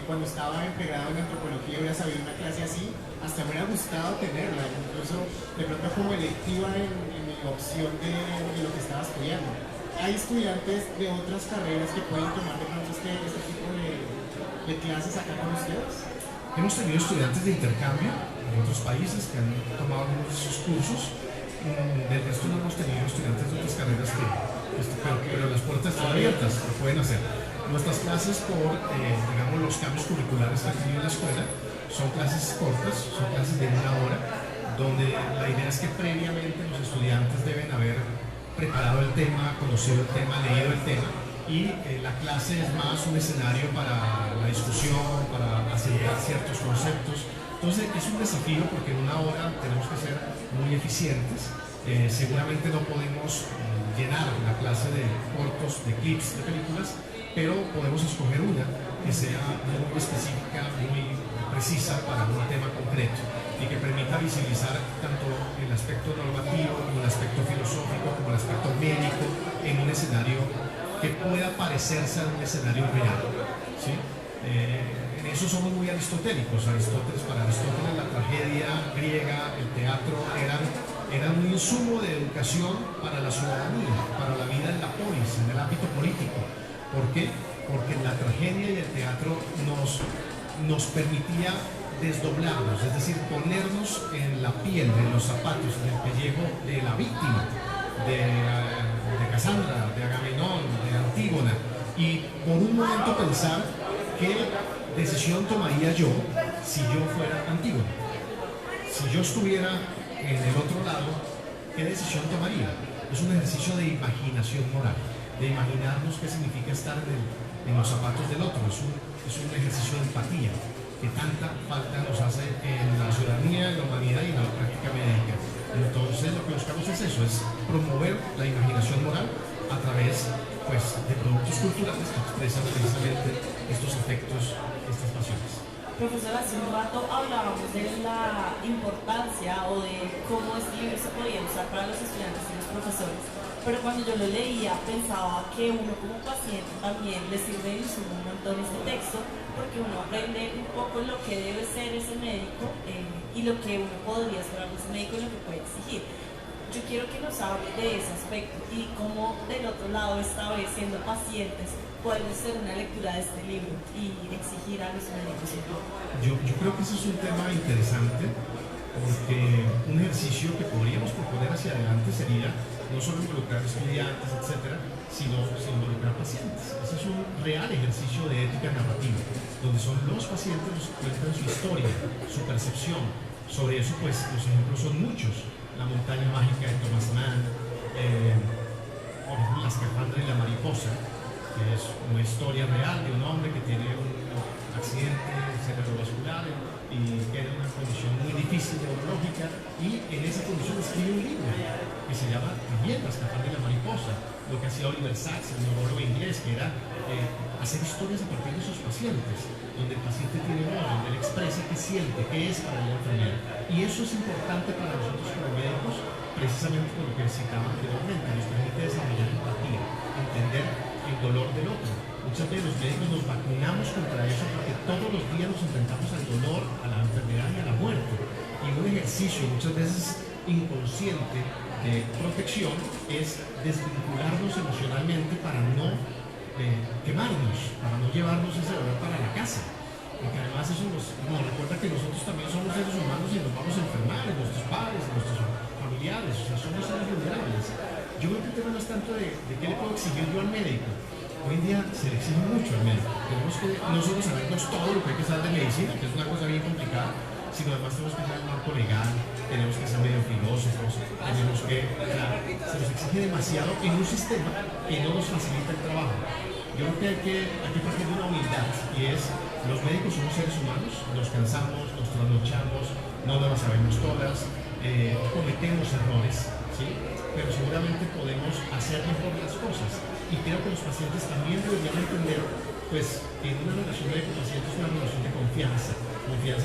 cuando estaba en pregrado en antropología, hubiera sabido una clase así, hasta me hubiera gustado tenerla, incluso de pronto como electiva en mi opción de lo que estaba estudiando. Hay estudiantes de otras carreras que pueden tomar de pronto este tipo de clases acá con ustedes. Hemos tenido estudiantes de intercambio de otros países que han tomado algunos de esos cursos. Del resto no hemos tenido estudiantes de otras carreras pero las puertas están abiertas, lo pueden hacer. Nuestras clases por, digamos, los cambios curriculares que han tenido en la escuela son clases cortas, son clases de 1 hora, donde la idea es que previamente los estudiantes deben haber preparado el tema, conocido el tema, leído el tema, y la clase es más un escenario para la discusión, para acelerar ciertos conceptos. Entonces es un desafío porque en 1 hora tenemos que ser muy eficientes. Seguramente no podemos llenar la clase de cortos, de clips, de películas, pero podemos escoger una que sea muy específica, muy precisa para un tema concreto y que permita visibilizar tanto el aspecto normativo como el aspecto filosófico como el aspecto médico en un escenario que pueda parecerse a un escenario real, ¿sí? En eso somos muy aristotélicos. Para Aristóteles la tragedia griega, el teatro eran un insumo de educación para la ciudadanía, para la vida en la polis, en el ámbito político. ¿Por qué? Porque la tragedia y el teatro nos permitía desdoblarnos, es decir, ponernos en la piel, en los zapatos, en el pellejo de la víctima, de Casandra, de Agamenón, de Antígona, y por un momento pensar qué decisión tomaría yo si yo fuera Antígona. Si yo estuviera en el otro lado, ¿qué decisión tomaría? Es un ejercicio de imaginación moral, de imaginarnos qué significa estar en los zapatos del otro. Es un ejercicio de empatía que tanta falta nos hace en la ciudadanía, en la humanidad y en la práctica médica. Entonces lo que buscamos es eso, es promover la imaginación moral a través, pues, de productos culturales que expresan precisamente estos efectos, estas pasiones. Profesor, hace un rato hablábamos de la importancia o de cómo este libro se podía usar para los estudiantes y los profesores, pero cuando yo lo leía pensaba que uno como paciente también le sirve de insumo un montón este texto, porque uno aprende un poco lo que debe ser ese médico y lo que uno podría esperar de ese médico y lo que puede exigir. Yo quiero que nos hable de ese aspecto y cómo del otro lado, esta vez siendo pacientes, puede ser una lectura de este libro y exigir a los médicos un poco. Yo creo que ese es un tema interesante porque un ejercicio que podríamos proponer hacia adelante sería no solo involucrar estudiantes, etcétera, sino involucrar pacientes. Ese es un real ejercicio de ética narrativa, donde son los pacientes los que cuentan su historia, su percepción. Sobre eso, pues, los ejemplos son muchos. La montaña mágica de Thomas Mann, La escafandra y la mariposa, que es una historia real de un hombre que tiene un accidente cerebrovascular y queda en una condición muy difícil neurológica, y en esa condición escribe un libro que se llama también La escafandra y la mariposa. Lo que hacía Oliver Sacks, el neurólogo inglés, que era hacer historias a partir de sus pacientes, donde el paciente tiene voz, donde él expresa qué siente, qué es para el enfermero. Y eso es importante para nosotros como médicos, precisamente por lo que citaba anteriormente, nos permite desarrollar empatía, entender el dolor del otro. Muchas veces los médicos nos vacunamos contra eso porque todos los días nos enfrentamos al dolor, a la enfermedad y a la muerte. Y un ejercicio muchas veces inconsciente de protección es desvincularnos emocionalmente para no quemarnos, para no llevarnos ese dolor para la casa. Porque además eso nos recuerda que nosotros también somos seres humanos y nos vamos a enfermar, en nuestros padres, en nuestros familiares, o sea, somos seres vulnerables. Yo creo que el tema no es tanto de qué le puedo exigir yo al médico. Hoy en día se le exige mucho al médico. Tenemos que no solo sabernos todo lo que hay que saber de medicina, que es una cosa bien complicada, sino además tenemos que saber el marco legal, tenemos que ser medio filósofos, tenemos que, se nos exige demasiado en un sistema que no nos facilita el trabajo. Yo creo que hay que partir de una humildad, y es, los médicos somos seres humanos, nos cansamos, nos trasnochamos, no las sabemos todas, cometemos errores, ¿sí? Pero seguramente podemos hacer mejor las cosas. Y creo que los pacientes también deberían entender, pues, que en una relación médico-paciente es una relación de confianza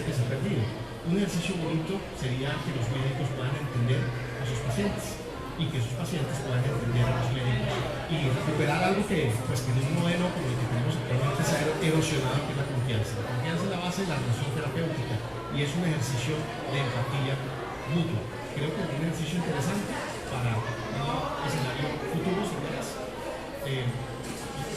que se ha perdido. Un ejercicio bonito sería que los médicos puedan entender a sus pacientes y y que sus pacientes puedan entender a los médicos y recuperar algo que, pues, que en un modelo como el que tenemos actualmente se ha erosionado, que es la confianza. La confianza es la base de la relación terapéutica y es un ejercicio de empatía mutua. Creo que es un ejercicio interesante para un escenario futuro, señoras.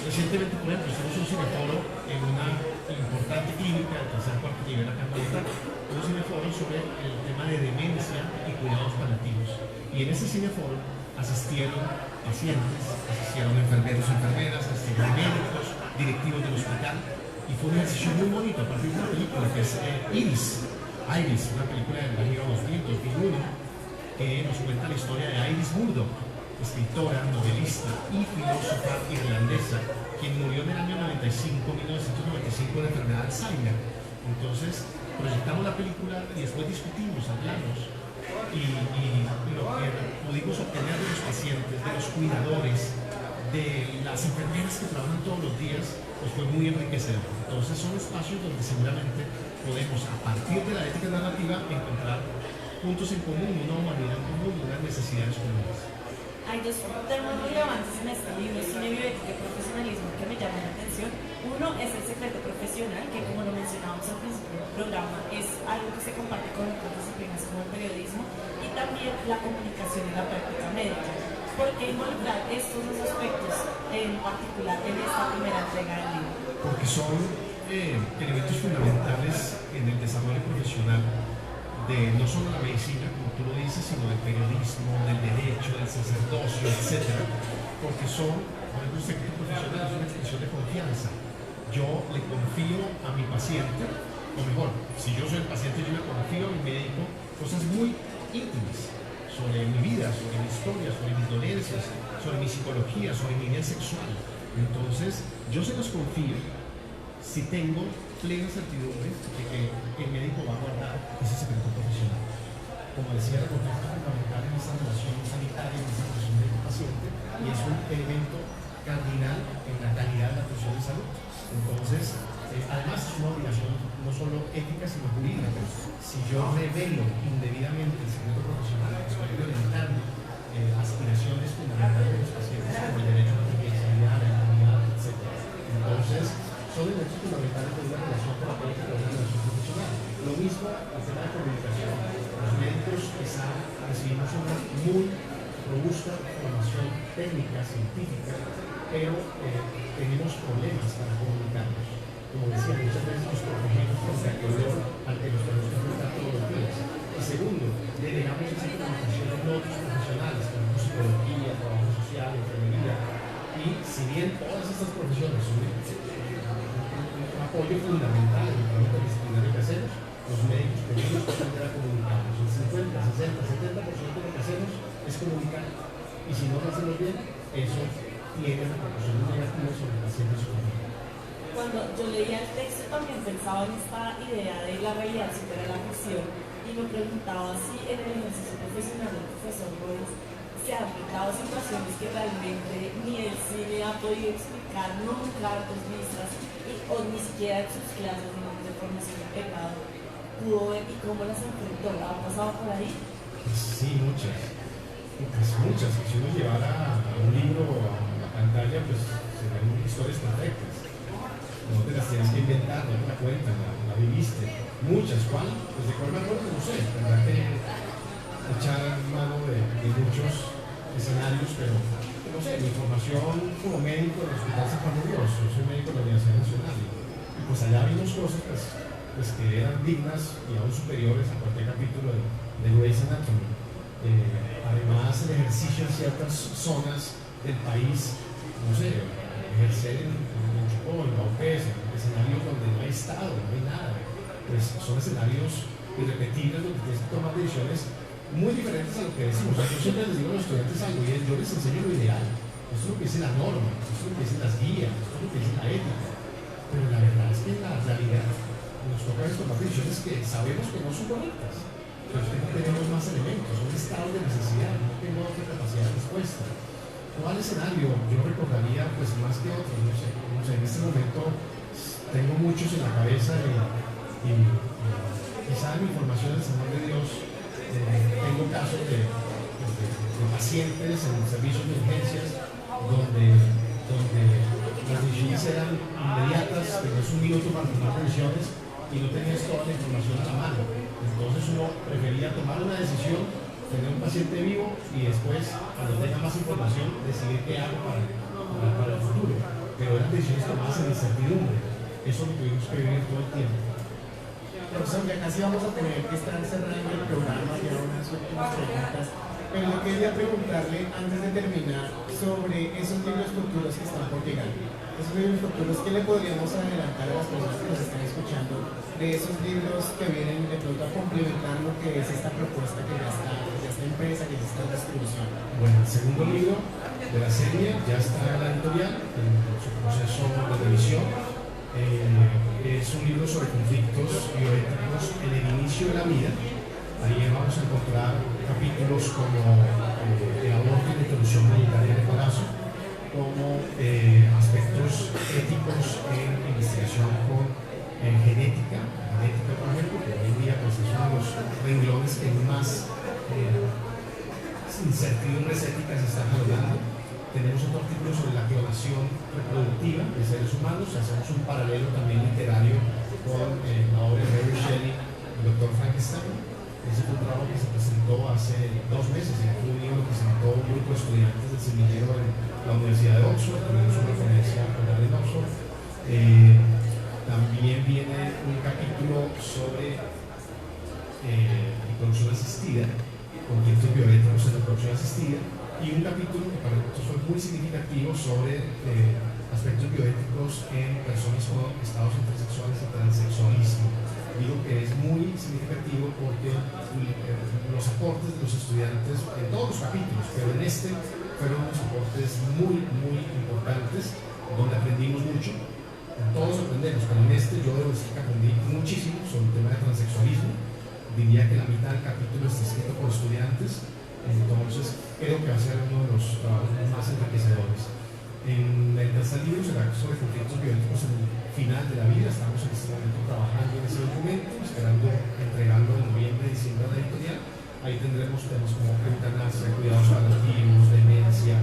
Recientemente, por ejemplo, hicimos un cineforo en una importante clínica de tercer cuarto nivel acá en Bogotá, un cineforo sobre el tema de demencia y cuidados paliativos. Y en ese cineforo asistieron pacientes, asistieron enfermeros y enfermeras, asistieron médicos, directivos del hospital, y fue un ejercicio muy bonito a partir de una película que es Iris, una película del año 2001, que nos cuenta la historia de Iris Murdoch, escritora, novelista y filósofa irlandesa, quien murió en el año 1995 de enfermedad de Alzheimer. Entonces, proyectamos la película y después discutimos, hablamos, y lo que pudimos obtener de los pacientes, de los cuidadores, de las enfermeras que trabajan todos los días, pues fue muy enriquecedor. Entonces son espacios donde seguramente podemos, a partir de la ética narrativa, encontrar puntos en común, una humanidad en común, unas necesidades comunes. Hay dos temas muy relevantes en este libro, cine, bioética y profesionalismo, que me llaman la atención. Uno es el secreto profesional, que como lo mencionábamos al principio del programa, es algo que se comparte con otras disciplinas como el periodismo, y también la comunicación y la práctica médica. ¿Por qué involucrar estos dos aspectos en particular en esta primera entrega del libro? Porque son elementos fundamentales en el desarrollo profesional de no solo la medicina, como tú lo dices, sino del periodismo, del derecho, del sacerdocio, etc. Porque son, por ejemplo, un secreto profesional es una expresión de confianza. Yo le confío a mi paciente, o mejor, si yo soy el paciente, yo le confío a mi médico cosas muy íntimas sobre mi vida, sobre mi historia, sobre mis dolencias, sobre mi psicología, sobre mi vida sexual. Entonces, yo se los confío si tengo plena certidumbre de que el médico va a guardar ese secreto profesional. Como decía, la confianza es fundamental en esta relación sanitaria, en esta relación médico-paciente, y es un elemento cardinal en la calidad de la atención de salud. Entonces, además es una obligación no solo ética, sino jurídica. Si yo revelo indebidamente el secreto profesional, estoy violentando aspiraciones fundamentales de los pacientes como el derecho a la confidencialidad, a la intimidad, etc. Entonces, son elementos fundamentales de una relación terapéutica y una relación profesional. Lo mismo el tema de comunicación. Los médicos recibimos una muy robusta formación técnica, científica, pero tenemos problemas para comunicarnos. Como decía, muchas veces nos protegemos frente al dolor al que nos tenemos que enfrentar todos los días. Y segundo, delegamos esa comunicación en otros profesionales, como psicología, trabajo social, enfermería. Y si bien todas estas profesiones son apoyo fundamental en el trabajo disciplinario que hacemos, los médicos tenemos que aprender a comunicarnos. El 50, 60, 70% de lo que hacemos es comunicar. Y si no lo hacemos bien, eso tiene repercusiones negativas sobre el paciente y su familia. Cuando yo leía el texto también pensaba en esta idea de la realidad supera la ficción y me preguntaba si en el ejercicio profesional del profesor Royce se han aplicado situaciones que realmente ni el cine ha podido explicar, nunca artes vistas, o ni siquiera en sus clases de formación de pecado pudo ver y cómo las enfrentó. ¿Ha pasado por ahí? Sí, muchas. Si uno llevara a un libro a la pantalla, pues serían historias perfectas. No te las tienes que inventar, no te la cuentan, la viviste. Muchas, ¿cuál? Pues de cuál me acuerdo, no sé. Tendrá que echar mano de muchos escenarios, pero no sé, mi formación como médico en el Hospital San Juan de Dios, yo soy médico de la Universidad Nacional, y pues allá vimos cosas pues que eran dignas y aún superiores a cualquier capítulo de Grey's Anatomy. Además, el ejercicio en ciertas zonas del país, no sé, ejercer en Chocó, en Baupés, en escenarios donde no hay Estado, no hay nada, pues son escenarios irrepetibles donde tienes que tomar decisiones muy diferentes a lo que decimos. O sea, yo siempre les digo a los estudiantes algo y yo les enseño lo ideal. Esto es lo que dice la norma, esto es lo que dicen las guías, esto es lo que dice la ética. Pero la verdad es que en la realidad nos toca tomar decisiones que sabemos que no son correctas. Pero es que no tenemos más elementos, son estados de necesidad, no tengo otra capacidad de respuesta. ¿Cuál escenario yo recordaría pues más que otros? No sé, en este momento tengo muchos en la cabeza y quizá en mi formación del Señor de Dios tengo casos de pacientes pacientes en servicios de urgencias, donde las decisiones eran inmediatas, tenías un minuto para tomar decisiones y no tenías toda la información a la mano. Entonces uno prefería tomar una decisión, tener un paciente vivo y después, cuando tenga más información, decidir qué hago para el futuro. Pero eran decisiones tomadas en incertidumbre. Eso lo tuvimos que vivir todo el tiempo. Profesor, ya casi vamos a tener que estar cerrando el programa, ya unas últimas preguntas. Pero yo quería preguntarle, antes de terminar, sobre esos libros futuros que están por llegar. Esos libros futuros, ¿qué le podríamos adelantar a las personas que nos están escuchando de esos libros que vienen de pronto a complementar lo que es esta propuesta que ya está impresa, que ya está en distribución? Bueno, el segundo libro de la serie ya está en la editorial, en su proceso de revisión. Es un libro sobre conflictos bioéticos en el inicio de la vida. Ahí vamos a encontrar capítulos como el aborto y la interrupción voluntaria del embarazo, como aspectos éticos en investigación con genética, por ejemplo, que hoy en día pues, es uno de los renglones que más incertidumbres éticas se están hablando. Tenemos otro artículo sobre la clonación reproductiva de seres humanos. Hacemos un paralelo también literario con la obra de Mary Shelley, el Dr. Frankenstein. Ese fue un trabajo que se presentó hace 2 meses. En junio lo presentó un grupo de estudiantes del semillero en la Universidad de Oxford. Tuvimos una conferencia en Oxford. También viene un capítulo sobre reproducción asistida, conflictos bioéticos en la reproducción asistida. Y un capítulo que para nosotros fue muy significativo sobre aspectos bioéticos en personas con estados intersexuales y transexualismo. Digo que es muy significativo porque los aportes de los estudiantes en todos los capítulos, pero en este fueron unos aportes muy importantes, donde aprendimos mucho. Todos aprendemos, pero en este yo debo decir que aprendí muchísimo sobre el tema de transexualismo. Diría que la mitad del capítulo está escrito por estudiantes. Entonces, creo que va a ser uno de los trabajos más enriquecedores. En el tercer libro será sobre conflictos bioéticos en el final de la vida. Estamos en este momento trabajando en ese documento, esperando entregarlo en noviembre, diciembre a la editorial. Ahí tendremos temas como eutanasia, cuidados paliativos, demencia,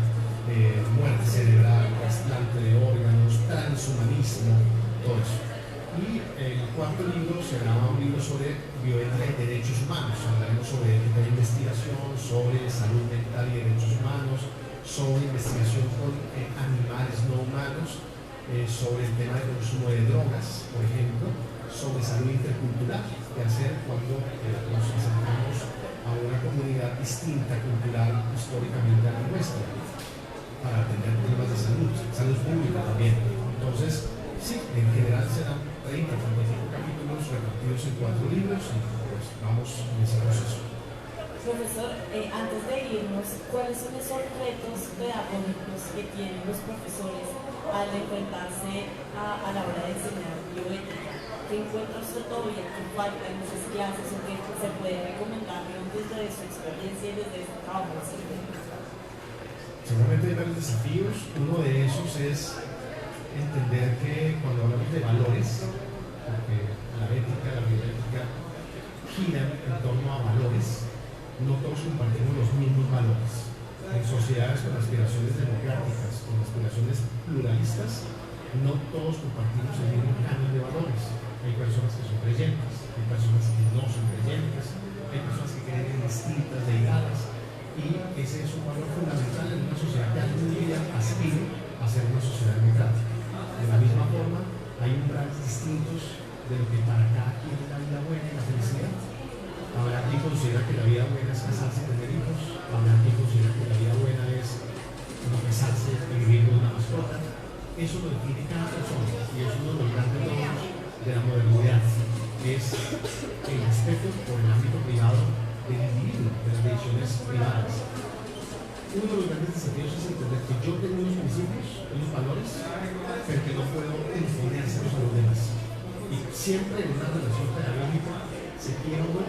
muerte cerebral, trasplante de órganos, transhumanismo, todo eso. Y el cuarto libro será un libro sobre bioética y derechos humanos. Hablaremos sobre ética de investigación, sobre salud mental y derechos humanos, sobre investigación con animales no humanos, sobre el tema del consumo de drogas, por ejemplo, sobre salud intercultural, qué hacer cuando nos acercamos a una comunidad distinta cultural históricamente a la nuestra, para atender problemas de salud pública también. Entonces, sí, en general serán 30 o 35 capítulos repartidos en 4 libros y pues vamos en ese proceso. Profesor, antes de irnos, ¿cuáles son esos retos pedagógicos que tienen los profesores al enfrentarse a la hora de enseñar bioética? ¿Qué encuentra usted todavía que falta en esas clases o qué se puede recomendar desde su experiencia y desde su trabajo? Seguramente hay varios desafíos. Uno de esos es entender que cuando hablamos de valores, porque la ética, la bioética giran en torno a valores, no todos compartimos los mismos valores. En sociedades con aspiraciones democráticas, con aspiraciones pluralistas, no todos compartimos el mismo canon de valores. Hay personas que son creyentes, hay personas que no son creyentes, hay personas que creen en distintas deidades, y ese es un valor fundamental en una sociedad que algún día aspira a ser una sociedad democrática. De la misma forma, hay umbrales distintos de lo que para cada quien es la vida buena y la felicidad. Habrá quien considera que la vida buena es casarse y tener hijos, habrá quien considera que la vida buena es no casarse y vivir con una mascota. Eso lo define cada persona y es uno de los grandes logros de la modernidad, es el respeto por el ámbito privado del individuo, de las decisiones privadas. Uno de los grandes desafíos es entender que yo tengo unos principios, unos valores, pero que no puedo imponérselos a los demás. Y siempre en una relación pedagógica, se quiera o no,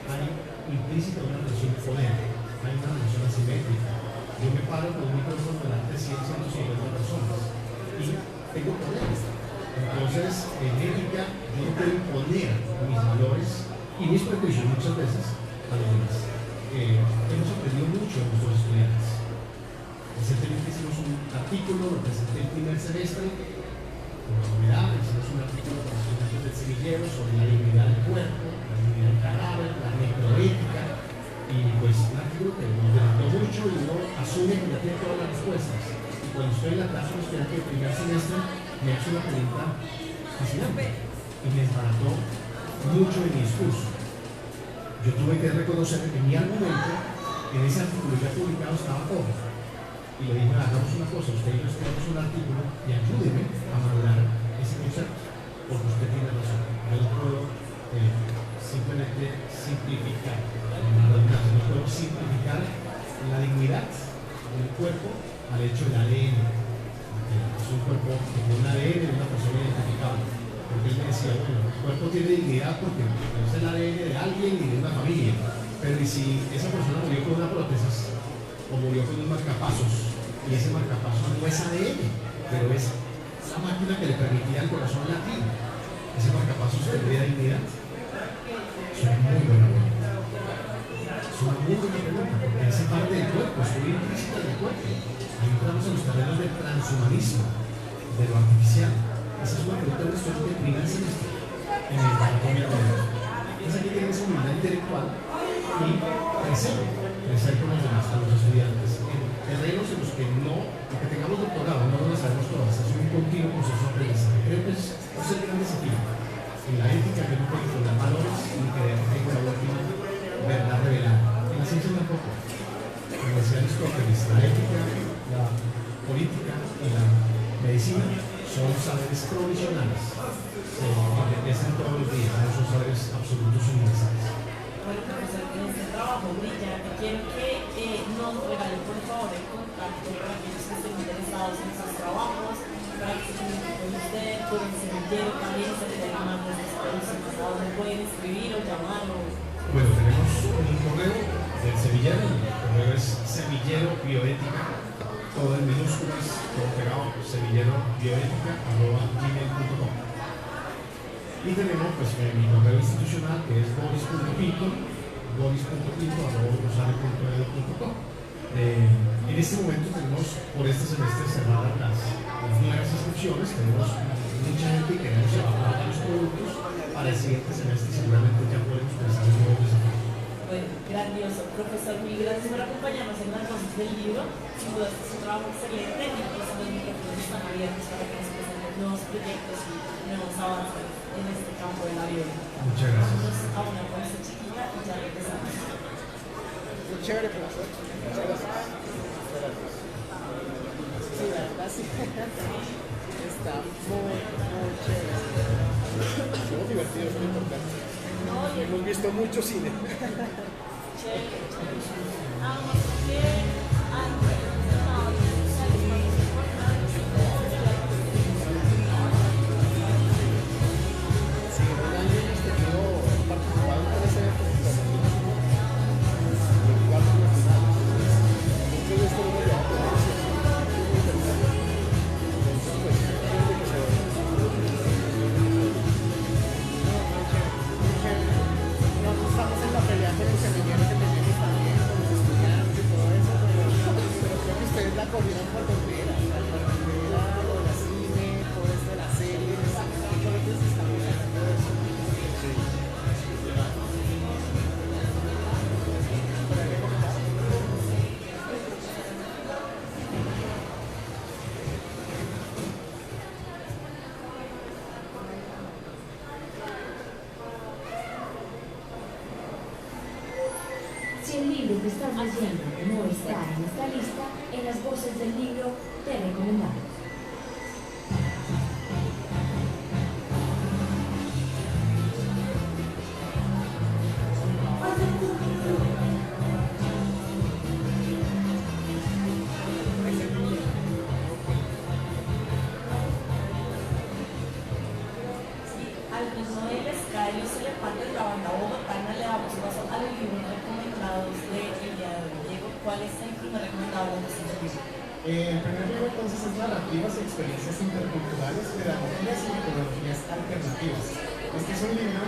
hay implícita una relación de poder, hay una relación asimétrica. Yo me paro con un micrófono delante de 100, 150 personas y tengo poder. Entonces, en ética, yo no puedo imponer mis valores y mis prejuicios muchas veces a los demás. Hemos aprendido mucho de nuestros estudiantes. artículo lo presenté el primer semestre, como novedad, hicimos un artículo con los estudiantes del semillero sobre la dignidad del cuerpo, la dignidad del cadáver, la necroética, y pues un artículo que nos deleitó mucho y uno asume que ya tiene todas las respuestas. Y cuando estoy en la clase, un estudiante del primer semestre me hace una pregunta fascinante y me desbarató mucho en mi discurso. Yo tuve que reconocer que mi argumento en ese artículo ya publicado estaba todo. Y le dije, hagamos una cosa, usted y yo escribamos un artículo y ayúdeme a madurar ese concepto, porque usted tiene razón. Yo no puedo simplemente simplificar, no puedo simplificar la dignidad del cuerpo al hecho del ADN. Es un cuerpo que tiene un ADN de una persona identificable. Porque él me decía, bueno, el cuerpo tiene dignidad porque no es el ADN de alguien ni de una familia. Pero ¿y si esa persona murió con una prótesis o murió con un marcapasos? Y ese marcapasos no es ADN, pero es la máquina que le permitía al corazón latir. Ese marcapasos tendría dignidad. Es una muy buena pregunta. Es una muy buena pregunta porque hace parte del cuerpo, es muy implícita del cuerpo. Ahí entramos en los terrenos del transhumanismo, de lo artificial. Esa es una pregunta de un estudiante de primer semestre en el anatomía médica. Entonces aquí tienes humildad intelectual y crecer con los demás, con los estudiantes, en terrenos en los que no, aunque tengamos doctorado, no lo sabemos todas, es un continuo proceso de aprendizaje. Creo que es el gran desafío. En la ética que no puede fundar valores ni creer que tengo la última verdad revelada. En la ciencia tampoco. Como decía Aristóteles, la ética, la política y la medicina son saberes provisionales, se enriquecen todos los días, no son saberes absolutos universales. Bueno, profesor, en este trabajo brillante, quiero que nos regale por favor el contacto para aquellos que estén interesados en sus trabajos, para que se comuniquen con usted, por el semillero también, se le den más próximas, a donde pueden escribir o llamar o... Bueno, tenemos un correo del semillero, el correo es semilleroBioética, todo en minúsculas, todo pegado, semilleroBioética@gmail.com. Y tenemos pues mi correo institucional que es boris.pinto@rosario.edu.com. En este momento tenemos por este semestre cerradas las nuevas inscripciones, tenemos mucha gente y queremos evaluar los productos para el siguiente semestre, seguramente ya podemos pensar en nuevos desafíos. Bueno, grandioso. Profesor, mil gracias por acompañarnos en las voces del libro. Sin duda, este es un trabajo excelente y pues los micrófonos están abiertos para que nos presenten nuevos proyectos y nuevos avances en este campo de la biología. Muchas gracias. Vamos a una pausa chiquita y ya regresamos. Muy chévere, profesor. Muchas gracias. Sí, la verdad sí. Está muy chévere. Somos divertidos, es muy importante. Hemos visto mucho cine. Sí, un año hemos tenido participado en 3 eventos internacionales y en 4 nacionales. Entonces esto lo hemos llevado a ponerse muy interesante. Entonces, pues, creo que se ve. Nosotros estamos en la pelea con el semillero que tenemos también, con los estudiantes y todo eso, pero creo que ustedes la cogieron por bandera, lo de la cine, todo esto de las series, muchas veces estamos hablando de eso. Sí. ¿Pero hay que comentar? Si el libro que estás leyendo no está en esta lista, en las voces del libro te recomendamos. Al ritmo del Escarios y le parte de la banda bogotana, le damos paso a los libros recomendados del día de hoy. Diego, ¿cuál es el primer recomendado de este libro? El primer libro entonces es Narrativas y experiencias interculturales, pedagogías y metodologías alternativas. Este es un libro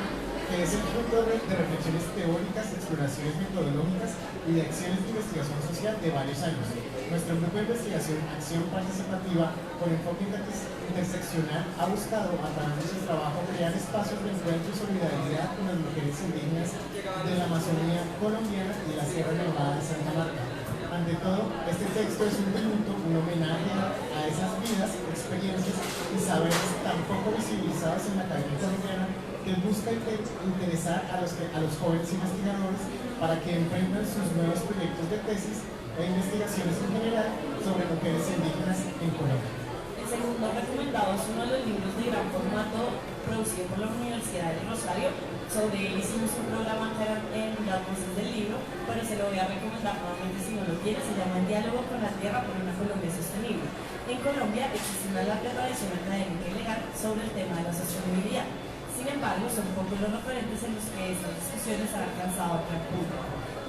que es el fruto de reflexiones teóricas, exploraciones metodológicas y y de acciones de investigación social de varios años. Nuestro grupo de investigación Acción Participativa, con enfoque interseccional, ha buscado, a través de su trabajo, crear espacios de encuentro y solidaridad con las mujeres indígenas de la Amazonía colombiana y de la Sierra Nevada de Santa Marta. Ante todo, este texto es un tributo, un homenaje a esas vidas, experiencias y saberes tan poco visibilizados en la academia colombiana, que busca interesar a los jóvenes investigadores para que emprendan sus nuevos proyectos de tesis e investigaciones en general sobre mujeres indígenas en Colombia. El segundo recomendado es uno de los libros de gran formato producido por la Universidad del Rosario. Sobre él hicimos un programa en las voces del libro, pero se lo voy a recomendar nuevamente si no lo quiere. Se llama En diálogo con la tierra por una Colombia sostenible. En Colombia existe una larga tradición académica y legal sobre el tema de la sostenibilidad. Sin embargo, son pocos los referentes en los que estas discusiones han alcanzado gran público.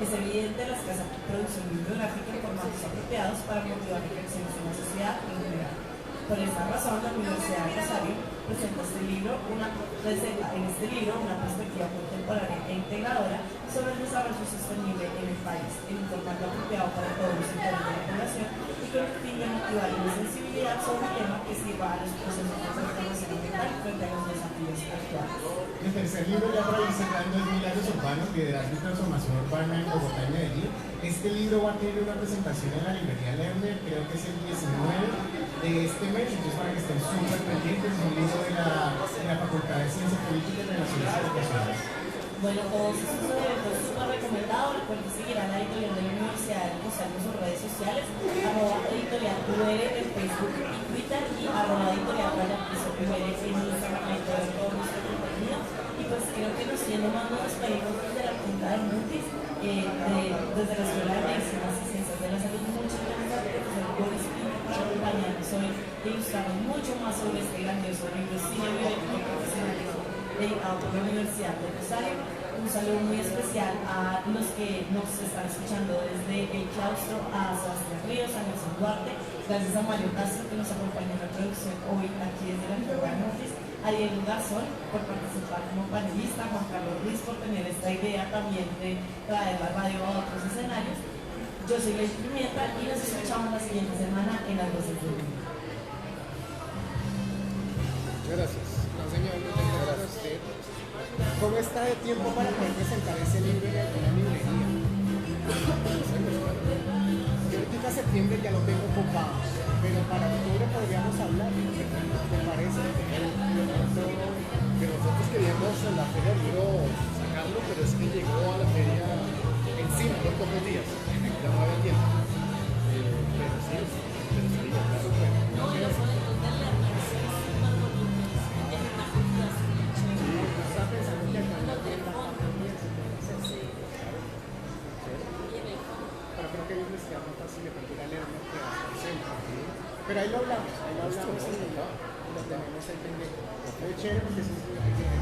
Es evidente la escasa producción bibliográfica en formatos apropiados para motivar reflexiones en la sociedad en general. Por esta razón, la Universidad de Rosario presenta en este libro una perspectiva contemporánea e integradora sobre el desarrollo sostenible en el país, en un formato apropiado para todos los sectores de la población y con el fin de motivar una sensibilidad sobre un tema que sirva a los procesos de transformación ambiental frente a los desafíos actuales. El tercer libro, ya para ir cerrando, es Milagros Urbanos, Liderazgo y Transformación Urbana en Bogotá y Medellín. Este libro va a tener una presentación en la librería Lerner, creo que es el 19 de este mes, entonces para que estén súper pendientes. Es un libro de la Facultad de Ciencia Política y Relaciones Internacionales. Bueno, todos estos eventos son recomendados. Recuerden seguir a la editorial de la Universidad de Rosario en sus redes sociales, @editorial UR en Facebook y Twitter y @editorial UR en Instagram. Ahí pueden ver todo nuestro contenido. Y pues creo que nos siendo más nos despedimos desde la Junta de Mutis, desde la Escuela de Medicinas y Ciencias de la Salud. Muchas gracias al profesor Boris Pinto por acompañarnos hoy e ilustrarnos mucho más sobre este grandioso libro Cine Bioético y Profesionalismo dedicado por la Universidad de Rosario. Un saludo muy especial a los que nos están escuchando desde el claustro, a Sebastián Ríos, a Nelson Duarte, gracias a Mario Castro que nos acompañó en la producción hoy aquí desde la Junta de Mutis, a Diego Garzón por participar como panelista, Juan Carlos Ruiz por tener esta idea también de traer la radio a otros escenarios. Yo soy Ley Pimienta y nos escuchamos la siguiente semana en las 12 del día. Muchas gracias. No, señor, muchas gracias a usted. ¿Cómo está de tiempo para poder presentar ese libro en la librería? Yo ahorita a septiembre ya lo tengo ocupado, pero para octubre podríamos hablar, ¿me parece? Que nosotros queríamos en la feria del libro sacarlo, pero es que llegó a la feria encima por pocos días, ya no había tiempo. Pero sí, claro, bueno. Pero creo que hay un investigador más fácil de perder a leer lo que hace. Pero ahí lo hablamos y lo tenemos ahí pendiente. Muy chévere porque es un estudio que tiene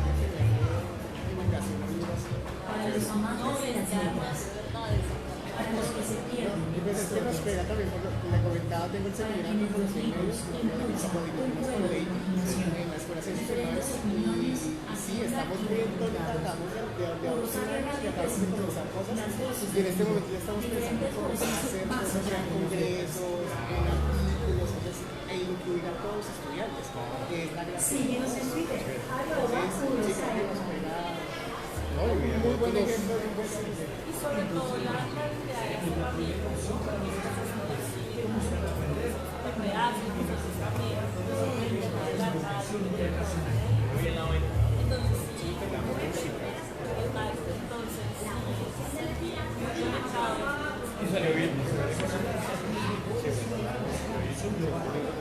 divulgación de libros. Para los amantes de las letras, para los que se pierden. Y pues es que nos pega también, por lo que le comentaba, tengo el seminario de los medios, como dividimos con ley en la escuela de ciencias humanas y sí, estamos viendo y tratamos de avanzar y tratamos de comenzar cosas y en este momento ya estamos pensando cómo hacer cosas en congresos, en artículos e incluir a todos los estudiantes, que es la gracia. Síguenos en Twitter, Sí, sí, que nos pega. Muy buen ejemplo de un buen Y sobre todo la cantidad de herramientas